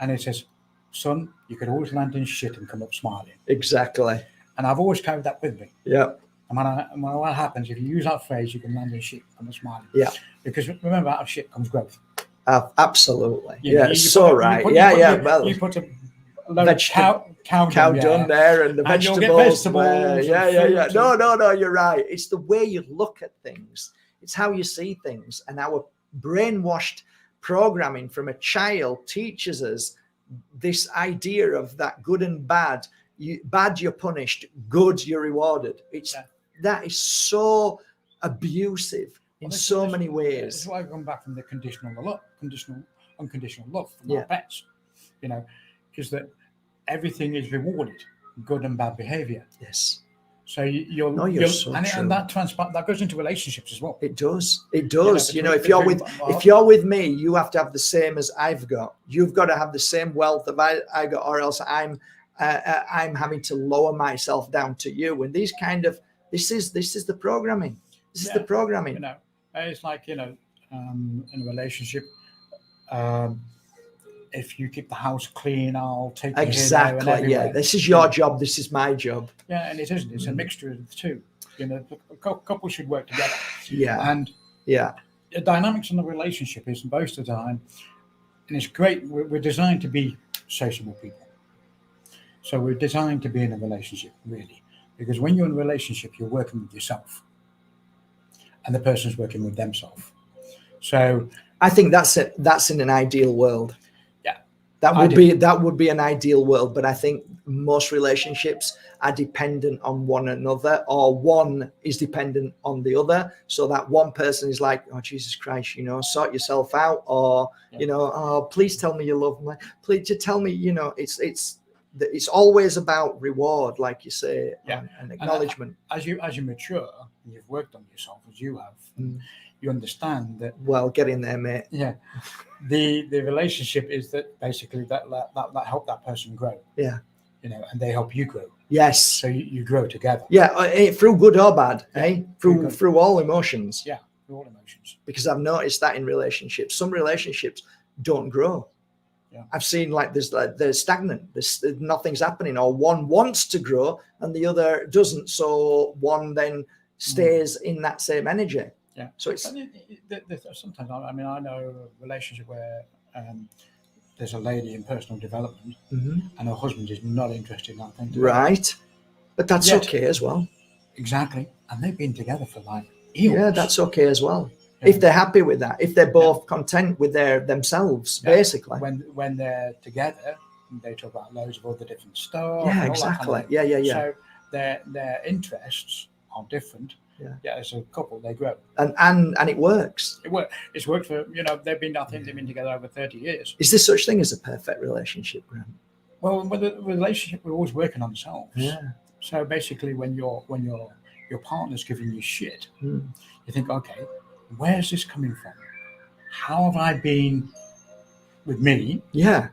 and it says, "Son, you could always land in shit and come up smiling." Exactly. And I've always carried that with me. Yeah. And when what happens, if you use that phrase, you can land in shit and come up smiling. Yeah. Because remember, out of shit comes growth. Absolutely. You know, so right. Well, you put a load of cow dung there and the vegetables. You'll get vegetables. Yeah. No, you're right. It's the way you look at things. It's how you see things. And our brainwashed programming from a child teaches us this idea of that good and bad. Bad, you're punished. Good, you're rewarded. That is so abusive in so many ways. This is why I've gone back from the unconditional love from our pets. You know, is that everything is rewarded. good and bad behavior. Yes. So you'll so and true. that goes into relationships as well. It does. It does. You know, if you're with me, you have to have the same as I've got. You've got to have the same wealth that I got, or else I'm having to lower myself down to you. And this is the programming. This is the programming. You know, it's like, in a relationship, if you keep the house clean, I'll take you exactly. Here, and yeah, this is your job. This is my job. Yeah, and it isn't. It's a mixture of the two. You know, couples should work together. Yeah, and the dynamics in the relationship is most of the time, and it's great. We're designed to be sociable people, so we're designed to be in a relationship, really, because when you're in a relationship, you're working with yourself, and the person's working with themselves. So I think that's in an ideal world. Yeah, that would be an ideal world, but I think most relationships are dependent on one another, or one is dependent on the other, so that one person is like, oh Jesus Christ, sort yourself out, or oh, please tell me you love me, please just tell me, it's always about reward, like you say, and acknowledgement. And as you mature and you've worked on yourself, as you have, you understand that. Well, get in there, mate. Yeah. The relationship is that basically that help that person grow. Yeah. And they help you grow. Yes. So you grow together. Yeah, through good or bad, through all emotions. Yeah, through all emotions. Because I've noticed that in relationships, some relationships don't grow. Yeah. I've seen they're stagnant. Nothing's happening, or one wants to grow and the other doesn't. So one then stays in that same energy. Yeah. So it's sometimes. I mean, I know a relationship where there's a lady in personal development, and her husband is not interested in that thing. Right, but that's okay as well. Exactly, and they've been together for like years. Yeah, that's okay as well. Yeah. If they're happy with that, if they're both content with themselves, basically. When they're together, they talk about loads of other different stuff. Yeah, exactly. Kind of So their interests are different. Yeah, as a couple, they grow, and it works. It's worked for they've been together over 30 years. Is there such thing as a perfect relationship, Grant? Well, with the relationship, we're always working on ourselves. Yeah. So basically, when your partner's giving you shit, you think, okay, where's this coming from? How have I been with me? Yeah.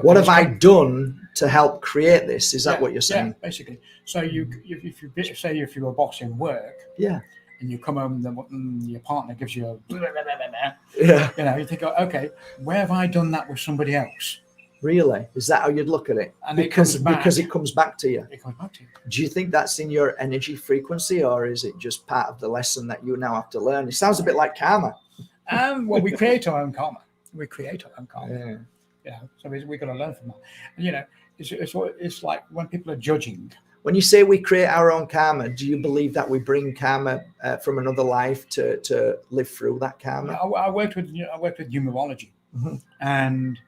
What have I done to help create this? Is that what you're saying? Yeah, basically. So if you're a boss in work, and you come home and your partner gives you a you think, okay, where have I done that with somebody else? Really? Is that how you'd look at it? And because it comes back to you. It comes back to you. Do you think that's in your energy frequency, or is it just part of the lesson that you now have to learn? It sounds a bit like karma. Well, we create our own karma. Yeah. So we've got to learn from that. And, it's like when people are judging. When you say we create our own karma, do you believe that we bring karma from another life to live through that karma? I worked with numerology, and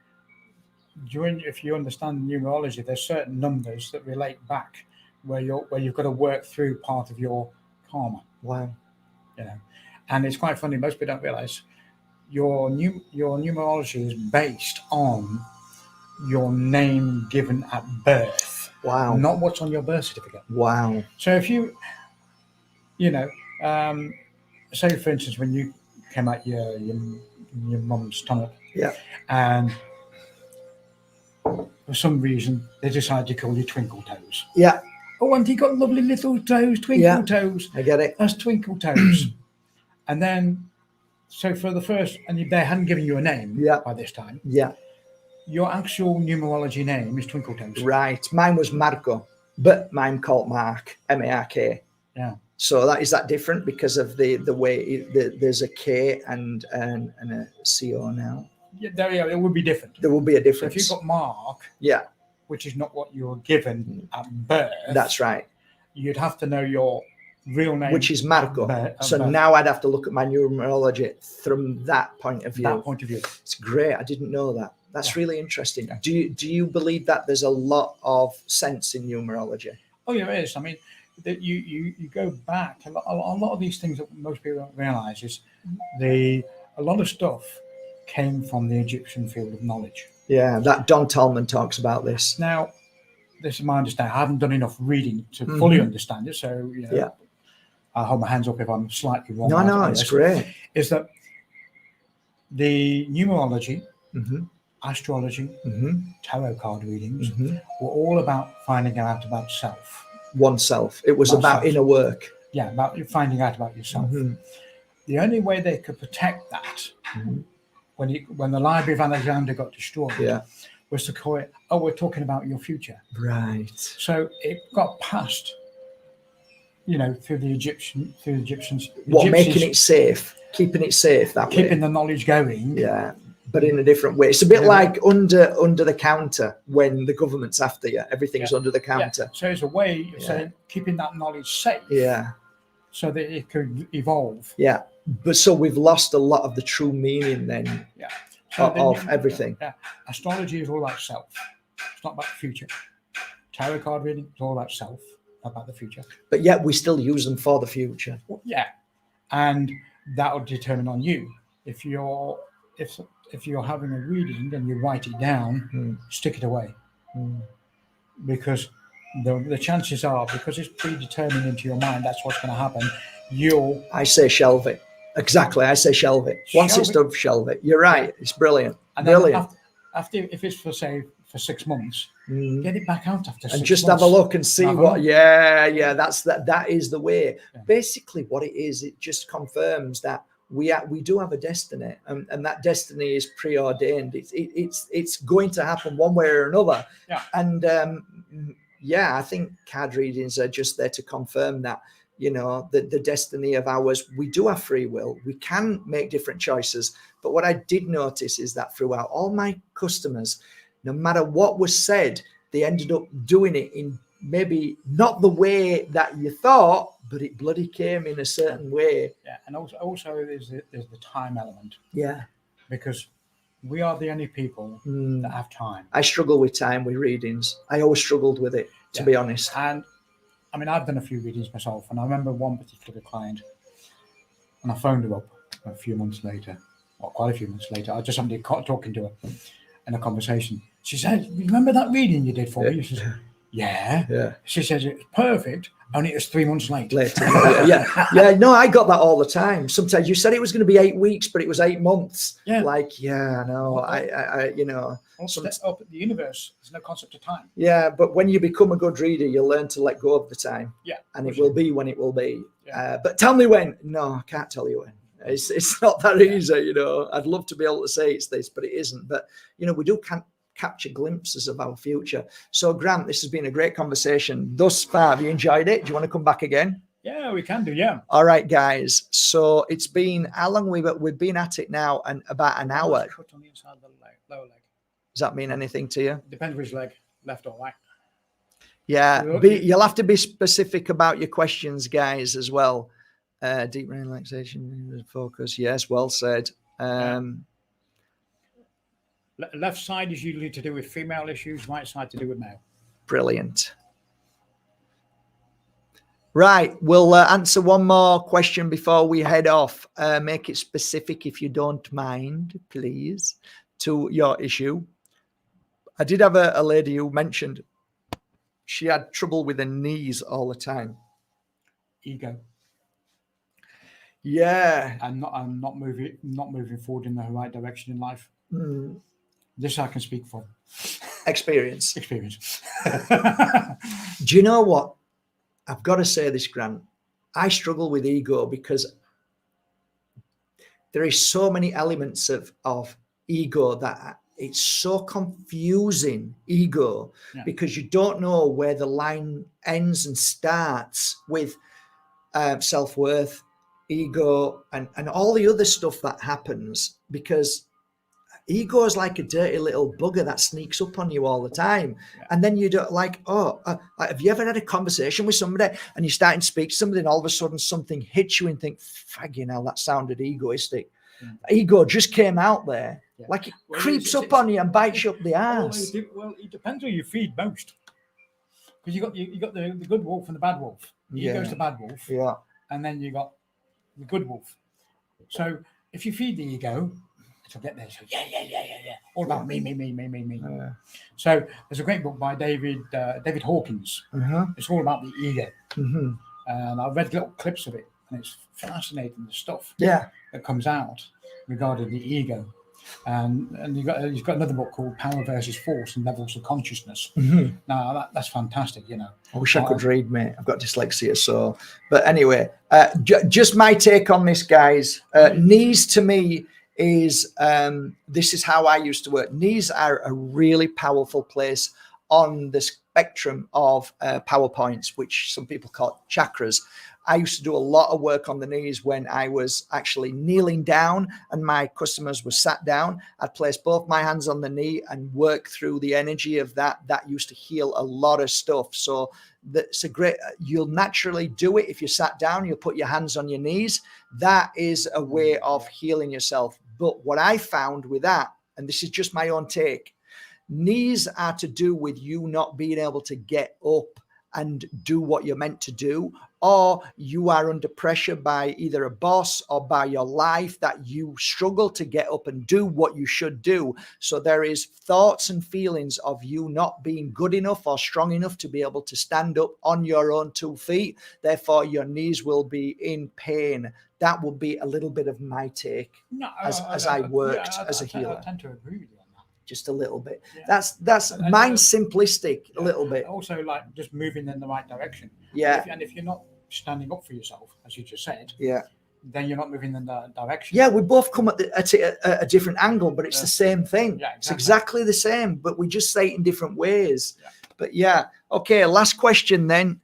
if you understand numerology, there's certain numbers that relate back where you've got to work through part of your karma. Wow. And it's quite funny. Most people don't realize your numerology is based on your name given at birth. Wow. Not what's on your birth certificate. Wow. So if you say for instance when you came out your mum's stomach, and for some reason they decided to call you Twinkle Toes. Yeah. Oh, and he got lovely little toes, Twinkle Toes. I get it. That's Twinkle Toes. And then, so for the first, and they hadn't given you a name by this time. Yeah. Your actual numerology name is Twinkle Toes. Right. Mine was Marco, but mine called Mark, M-A-R-K. Yeah. So is that different because of the way there's a K and a C-O now? Yeah, it would be different. There will be a difference. So if you've got Mark, which is not what you were given at birth. That's right. You'd have to know your real name, which is Marco. So now I'd have to look at my numerology from that point of view. It's great. I didn't know that. That's really interesting. Do you believe that there's a lot of sense in numerology? Oh yeah, it is. I mean, that you go back a lot of these things that most people don't realize is a lot of stuff came from the Egyptian field of knowledge. Yeah, that Don Tallman talks about this. Now, this is my understanding. I haven't done enough reading to fully understand it. So, you know, Yeah. I'll hold my hands up if I'm slightly wrong. No, it's great. Is that the numerology, astrology, tarot card readings were all about finding out about self. Oneself. It was about inner work. Yeah, about finding out about yourself. The only way they could protect that when the Library of Alexander got destroyed was to call it, oh, we're talking about your future. Right. So it got passed, you know, through the Egyptians. What, making it safe, keeping it safe that way. Keeping the knowledge going. Yeah, but in a different way. It's a bit like under the counter when the government's after you. Everything's under the counter. So it's a way of saying keeping that knowledge safe. Yeah. So that it could evolve. Yeah. But so we've lost a lot of the true meaning then of everything. Yeah. Astrology is all about self. It's not about the future. Tarot card reading is all about self, not about the future. But yet we still use them for the future. Well, yeah. And that will determine on you. If you're having a reading and you write it down, stick it away. Because the chances are, because it's predetermined into your mind, that's what's going to happen. I say shelve it. Exactly. I say shelve it. Once it's done, shelve it. You're right. It's brilliant. And brilliant. After if it's for 6 months, get it back out after 6 months. And just have a look and see what. Yeah. That is the way. Yeah. Basically, what it is, it just confirms that we do have a destiny, and that destiny is preordained. It's going to happen one way or another. Yeah. And I think card readings are just there to confirm that. You know, the destiny of ours, we do have free will. We can make different choices. But what I did notice is that throughout all my customers, no matter what was said, they ended up doing it in maybe not the way that you thought, but it bloody came in a certain way. Yeah, and also there's the time element. Yeah. Because we are the only people that have time. I struggle with time with readings. I always struggled with it, to be honest. And I mean, I've done a few readings myself, and I remember one particular client, and I phoned her up a few months later, or quite a few months later. I just somebody talking to her in a conversation. She said, "Remember that reading you did for me?" She said, "Yeah." She says it's perfect, only it was 3 months later. No, I got that all the time. Sometimes you said it was going to be 8 weeks, but it was 8 months. Yeah, up at the universe, there's no concept of time. Yeah, but when you become a good reader, you learn to let go of the time. Yeah, and it will be when it will be. Yeah. But tell me when. No, I can't tell you when. It's not that easy, you know. I'd love to be able to say it's this, but it isn't. But you know, we do capture glimpses of our future. So Grant, this has been a great conversation thus far. Have you enjoyed it? Do you want to come back again? Yeah, we can do. Yeah. All right, guys. So it's been how long we've been at it now, and about an hour. Cut on the inside of the lower leg. Does that mean anything to you? Depends which leg, left or right. Yeah, you'll have to be specific about your questions, guys, as well. Deep relaxation, focus. Yes, well said. Left side is usually to do with female issues, right side to do with male. Brilliant. Right, we'll answer one more question before we head off. Make it specific if you don't mind, please, to your issue. I did have a lady who mentioned she had trouble with her knees all the time. Ego. Yeah. And not moving forward in the right direction in life. This I can speak for. Experience. Do you know what? I've got to say this, Grant. I struggle with ego because there is so many elements of ego that it's so confusing, ego, because you don't know where the line ends and starts with self-worth, ego, and all the other stuff that happens, because ego is like a dirty little bugger that sneaks up on you all the time. And then you don't have you ever had a conversation with somebody and you start to speak to somebody and all of a sudden something hits you and think, fagging hell, that sounded egoistic. Ego just came out there. Like it creeps up on you and bites you up the ass. Well, it depends who you feed most. Because you got the good wolf and the bad wolf. Ego's the bad wolf. Yeah. And then you got the good wolf. So if you feed the ego, she'll get there. So yeah. All about me. Yeah. So there's a great book by David Hawkins. It's all about the ego. And I've read little clips of it, and it's fascinating, the stuff that comes out regarding the ego. And he's got another book called Power versus Force and Levels of Consciousness. Now that's fantastic, you know. I wish I could read, mate. I've got dyslexia, so. But anyway, just my take on this, guys. Knees to me is this is how I used to work. Knees are a really powerful place on the spectrum of power points, which some people call chakras. I used to do a lot of work on the knees when I was actually kneeling down and my customers were sat down. I'd place both my hands on the knee and work through the energy of that. That used to heal a lot of stuff. So that's a great, you'll naturally do it. If you sat down, you'll put your hands on your knees. That is a way of healing yourself. But what I found with that, and this is just my own take, knees are to do with you not being able to get up and do what you're meant to do, or you are under pressure by either a boss or by your life that you struggle to get up and do what you should do. So there is thoughts and feelings of you not being good enough or strong enough to be able to stand up on your own 2 feet. Therefore, your knees will be in pain. That would be a little bit of my take as I worked as a healer. I tend to agree with you. Just a little bit. That's mine's simplistic a little bit. Also, like just moving in the right direction. Yeah. And if you're not standing up for yourself, as you just said, then you're not moving in the direction. Yeah, we both come at a different angle, but it's the same thing. Yeah, exactly. It's exactly the same, but we just say it in different ways. Yeah. But yeah, okay. Last question then.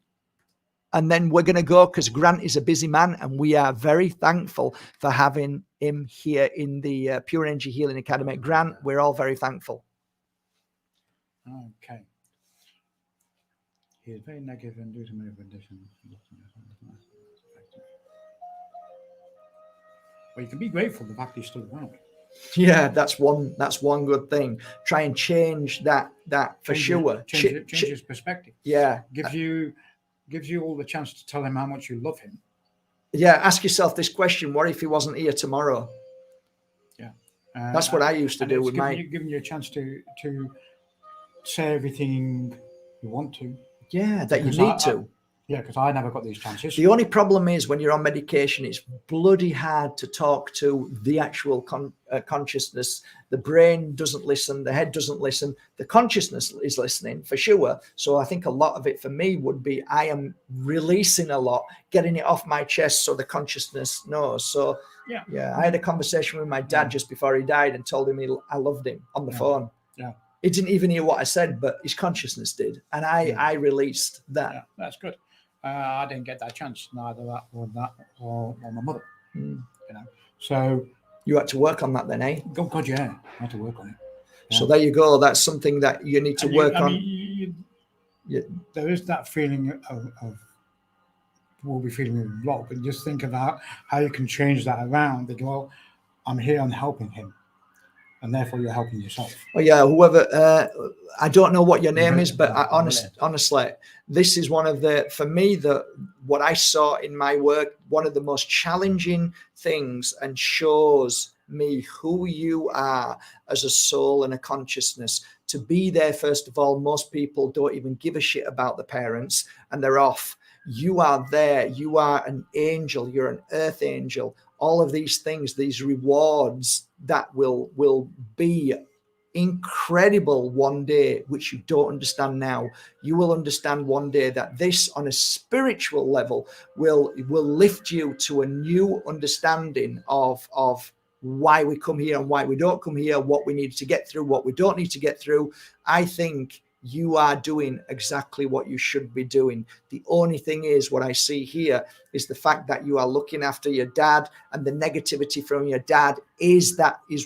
And then we're going to go because Grant is a busy man and we are very thankful for having him here in the Pure Energy Healing Academy. Grant, we're all very thankful. Okay. He is very negative and due to medical conditions. Well, you can be grateful the fact he's still around. Yeah, that's one good thing. Try and change that for sure. Change his perspective. Yeah. Gives you all the chance to tell him how much you love him. Yeah, ask yourself this question: what if he wasn't here tomorrow? Yeah, that's what I used to do with giving you a chance to say everything you want to. Yeah, that you need to. Yeah, because I never got these chances. The only problem is when you're on medication, it's bloody hard to talk to the actual consciousness. The brain doesn't listen. The head doesn't listen. The consciousness is listening for sure. So I think a lot of it for me would be I am releasing a lot, getting it off my chest so the consciousness knows. So yeah, I had a conversation with my dad just before he died and told him I loved him on the phone. Yeah. He didn't even hear what I said, but his consciousness did. And I released that. Yeah, that's good. I didn't get that chance, neither that or my mother. You know, so you had to work on that then, eh? God, yeah, I had to work on it. Yeah. So there you go. That's something that you need to work on. There is that feeling of we'll be feeling a lot, but just think about how you can change that around. Think, well, I'm here, I'm helping him, and therefore you're helping yourself. Oh yeah, whoever. I don't know what your name is, but honestly, this is one of for me, what I saw in my work, one of the most challenging things and shows me who you are as a soul and a consciousness. To be there, first of all, most people don't even give a shit about the parents and they're off. You are there. You are an angel. You're an earth angel. All of these things, these rewards that will be incredible one day, which you don't understand now. You will understand one day that this on a spiritual level will lift you to a new understanding of why we come here and why we don't come here, what we need to get through, what we don't need to get through. I think you are doing exactly what you should be doing. The only thing is, what I see here is the fact that you are looking after your dad, and the negativity from your dad is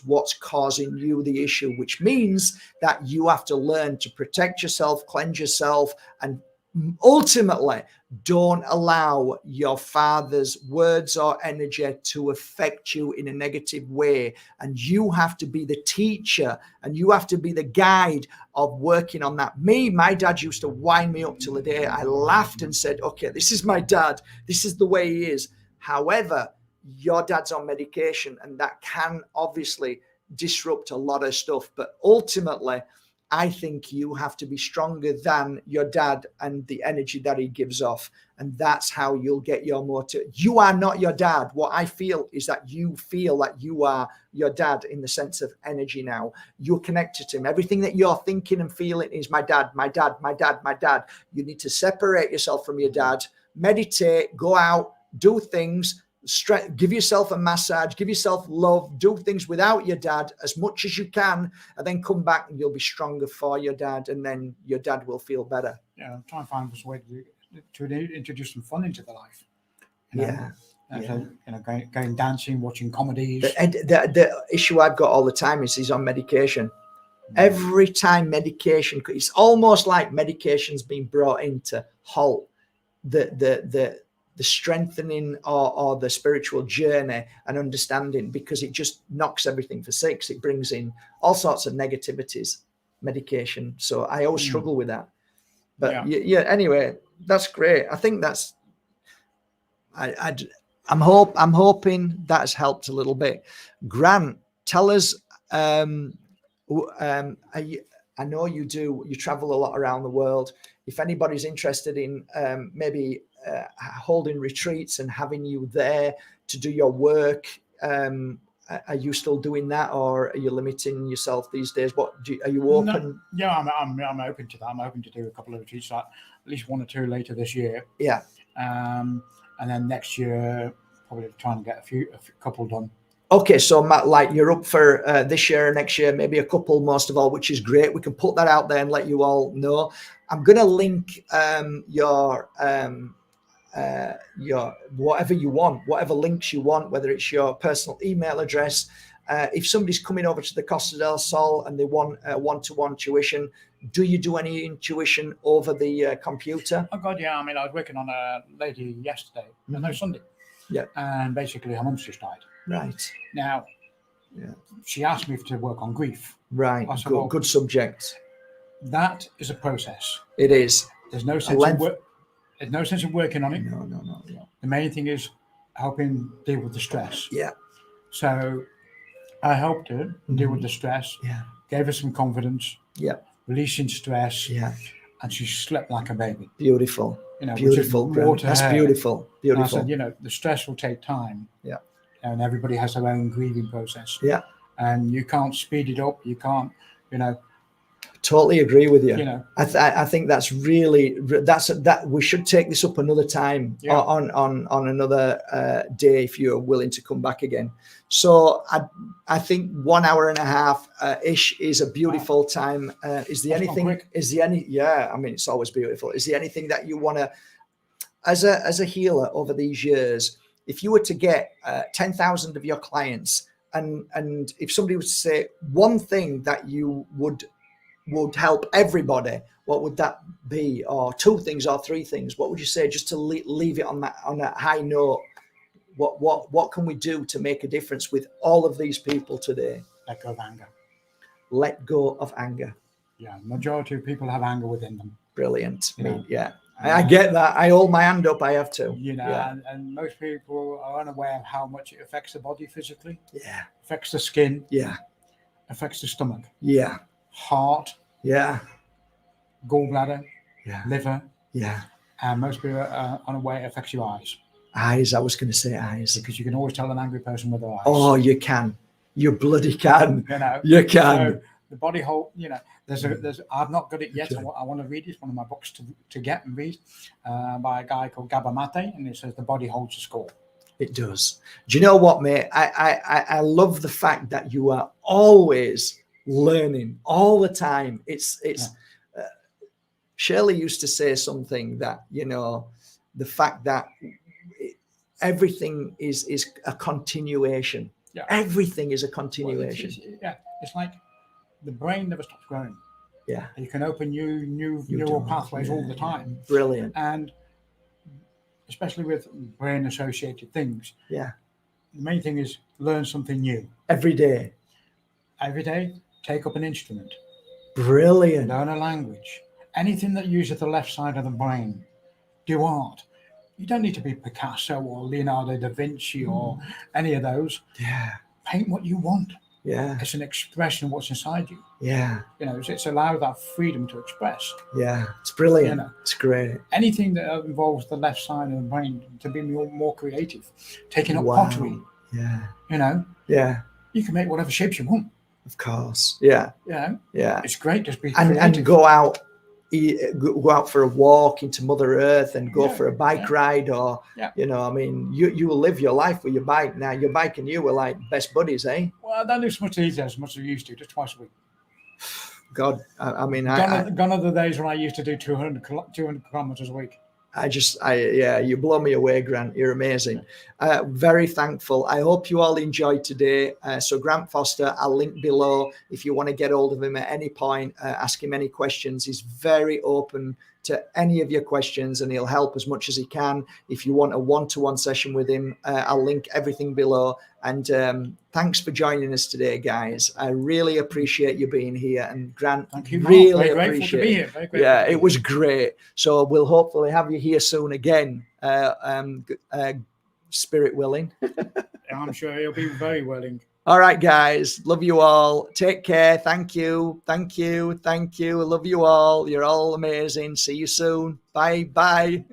what's causing you the issue, which means that you have to learn to protect yourself, cleanse yourself, and ultimately don't allow your father's words or energy to affect you in a negative way. And you have to be the teacher and you have to be the guide of working on that. My dad used to wind me up till the day I laughed and said, okay, this is my dad. This is the way he is. However, your dad's on medication and that can obviously disrupt a lot of stuff. But ultimately, I think you have to be stronger than your dad and the energy that he gives off. And that's how you'll get your motor. You are not your dad. What I feel is that you feel that you are your dad in the sense of energy now. You're connected to him. Everything that you're thinking and feeling is my dad, my dad, my dad, my dad. You need to separate yourself from your dad, meditate, go out, do things, give yourself a massage, give yourself love, do things without your dad as much as you can, and then come back and you'll be stronger for your dad, and then your dad will feel better. Yeah, I'm trying to find a way to introduce some fun into the life. You know? So, you know, going dancing, watching comedies. The issue I've got all the time is he's on medication. Every time medication, it's almost like medication's been brought in to halt the strengthening or the spiritual journey and understanding, because it just knocks everything for six. It brings in all sorts of negativities, medication. So I always struggle with that. But yeah, anyway, that's great. I think that's, I'm hoping that's helped a little bit. Grant, tell us, I know you travel a lot around the world. If anybody's interested in maybe holding retreats and having you there to do your work, are you still doing that, or are you limiting yourself these days? Are you open? No, I'm open to that. I'm open to do a couple of retreats, like at least one or two later this year. Yeah. And then next year, probably trying to get a couple done. Okay, so Matt, like you're up for this year, next year, maybe a couple most of all, which is great. We can put that out there and let you all know. I'm going to link your whatever you want, whatever links you want, whether it's your personal email address. If somebody's coming over to the Costa del Sol and they want one-to-one tuition, do you do any tuition over the computer? Oh God, yeah. I mean, I was working on a lady yesterday, no, Sunday. Yeah. And basically her mum's just died. Right. Now, she asked me to work on grief. Right. I said, well, good subject. That is a process. It is. There's no sense there's no sense of working on it. No. The main thing is helping deal with the stress. Yeah. So I helped her deal with the stress. Yeah. Gave her some confidence. Yeah. Releasing stress. Yeah. And she slept like a baby. Beautiful. You know, beautiful. That's beautiful. Beautiful. And I said, you know, the stress will take time. Yeah. And everybody has their own grieving process. Yeah. And you can't speed it up. You can't, you know. Totally agree with you. You know, I think that's really that we should take this up another time, on another day, if you're willing to come back again. So I think 1 hour and a half ish is a beautiful time. Is there anything? Yeah, I mean, it's always beautiful. Is there anything that you want to, as a healer over these years, if you were to get 10,000 of your clients, and if somebody was to say one thing that you would help everybody, what would that be? Or two things or three things? What would you say, just to leave it on that high note? What can we do to make a difference with all of these people today? Let go of anger. Let go of anger. Yeah, majority of people have anger within them. Brilliant. You know, I get that. I hold my hand up. I have to. You know, and most people are unaware of how much it affects the body physically. Yeah. Affects the skin. Yeah. Affects the stomach. Yeah. Heart. Yeah. Gallbladder. Yeah. Liver. Yeah. And most people are unaware it affects your eyes. Eyes. I was going to say eyes. Because you can always tell an angry person with their eyes. Oh, you can. You bloody can. You know. You can. So the body hold, you know, there's I've not got it yet. Okay. I want to read it. It's one of my books to get and read by a guy called Gabor Mate, and it says the body holds the score. It does. Do you know what, mate? I love the fact that you are always learning all the time. It's Shirley used to say something that, you know, the fact that everything is a continuation. Yeah. Everything is a continuation. Well, it's like the brain never stops growing. Yeah. You can open new neural pathways all the time. Brilliant. And especially with brain associated things. Yeah. The main thing is learn something new. Every day. Every day, take up an instrument. Brilliant. Learn a language. Anything that uses the left side of the brain. Do art. You don't need to be Picasso or Leonardo da Vinci or any of those. Yeah. Paint what you want. Yeah. It's an expression of what's inside you. Yeah. You know, it's allowed that freedom to express. Yeah. It's brilliant. You know. It's great. Anything that involves the left side of the brain to be more creative, taking up Wow. pottery. Yeah. You know. Yeah. You can make whatever shapes you want. Of course. Yeah. You know. Yeah. It's great to be creative. And go out for a walk into Mother Earth and go for a bike ride, or you know, I mean, you will live your life with your bike. Now your bike and you were like best buddies, eh? Well, I don't do so much easier as much as I used to, just twice a week. God, I mean, gone are the days when I used to do 200 kilometers a week. Yeah, you blow me away, Grant. You're amazing. Very thankful. I hope you all enjoyed today. So Grant Foster, I'll link below if you want to get hold of him at any point, ask him any questions. He's very open to any of your questions, and he'll help as much as he can. If you want a one-to-one session with him, I'll link everything below. And thanks for joining us today, guys. I really appreciate you being here. And Grant, thank you, Mark. Really very grateful to be here. Very grateful. Yeah, it was great. So we'll hopefully have you here soon again, spirit willing. I'm sure he'll be very willing. All right, guys. Love you all. Take care. Thank you. Thank you. Thank you. I love you all. You're all amazing. See you soon. Bye. Bye.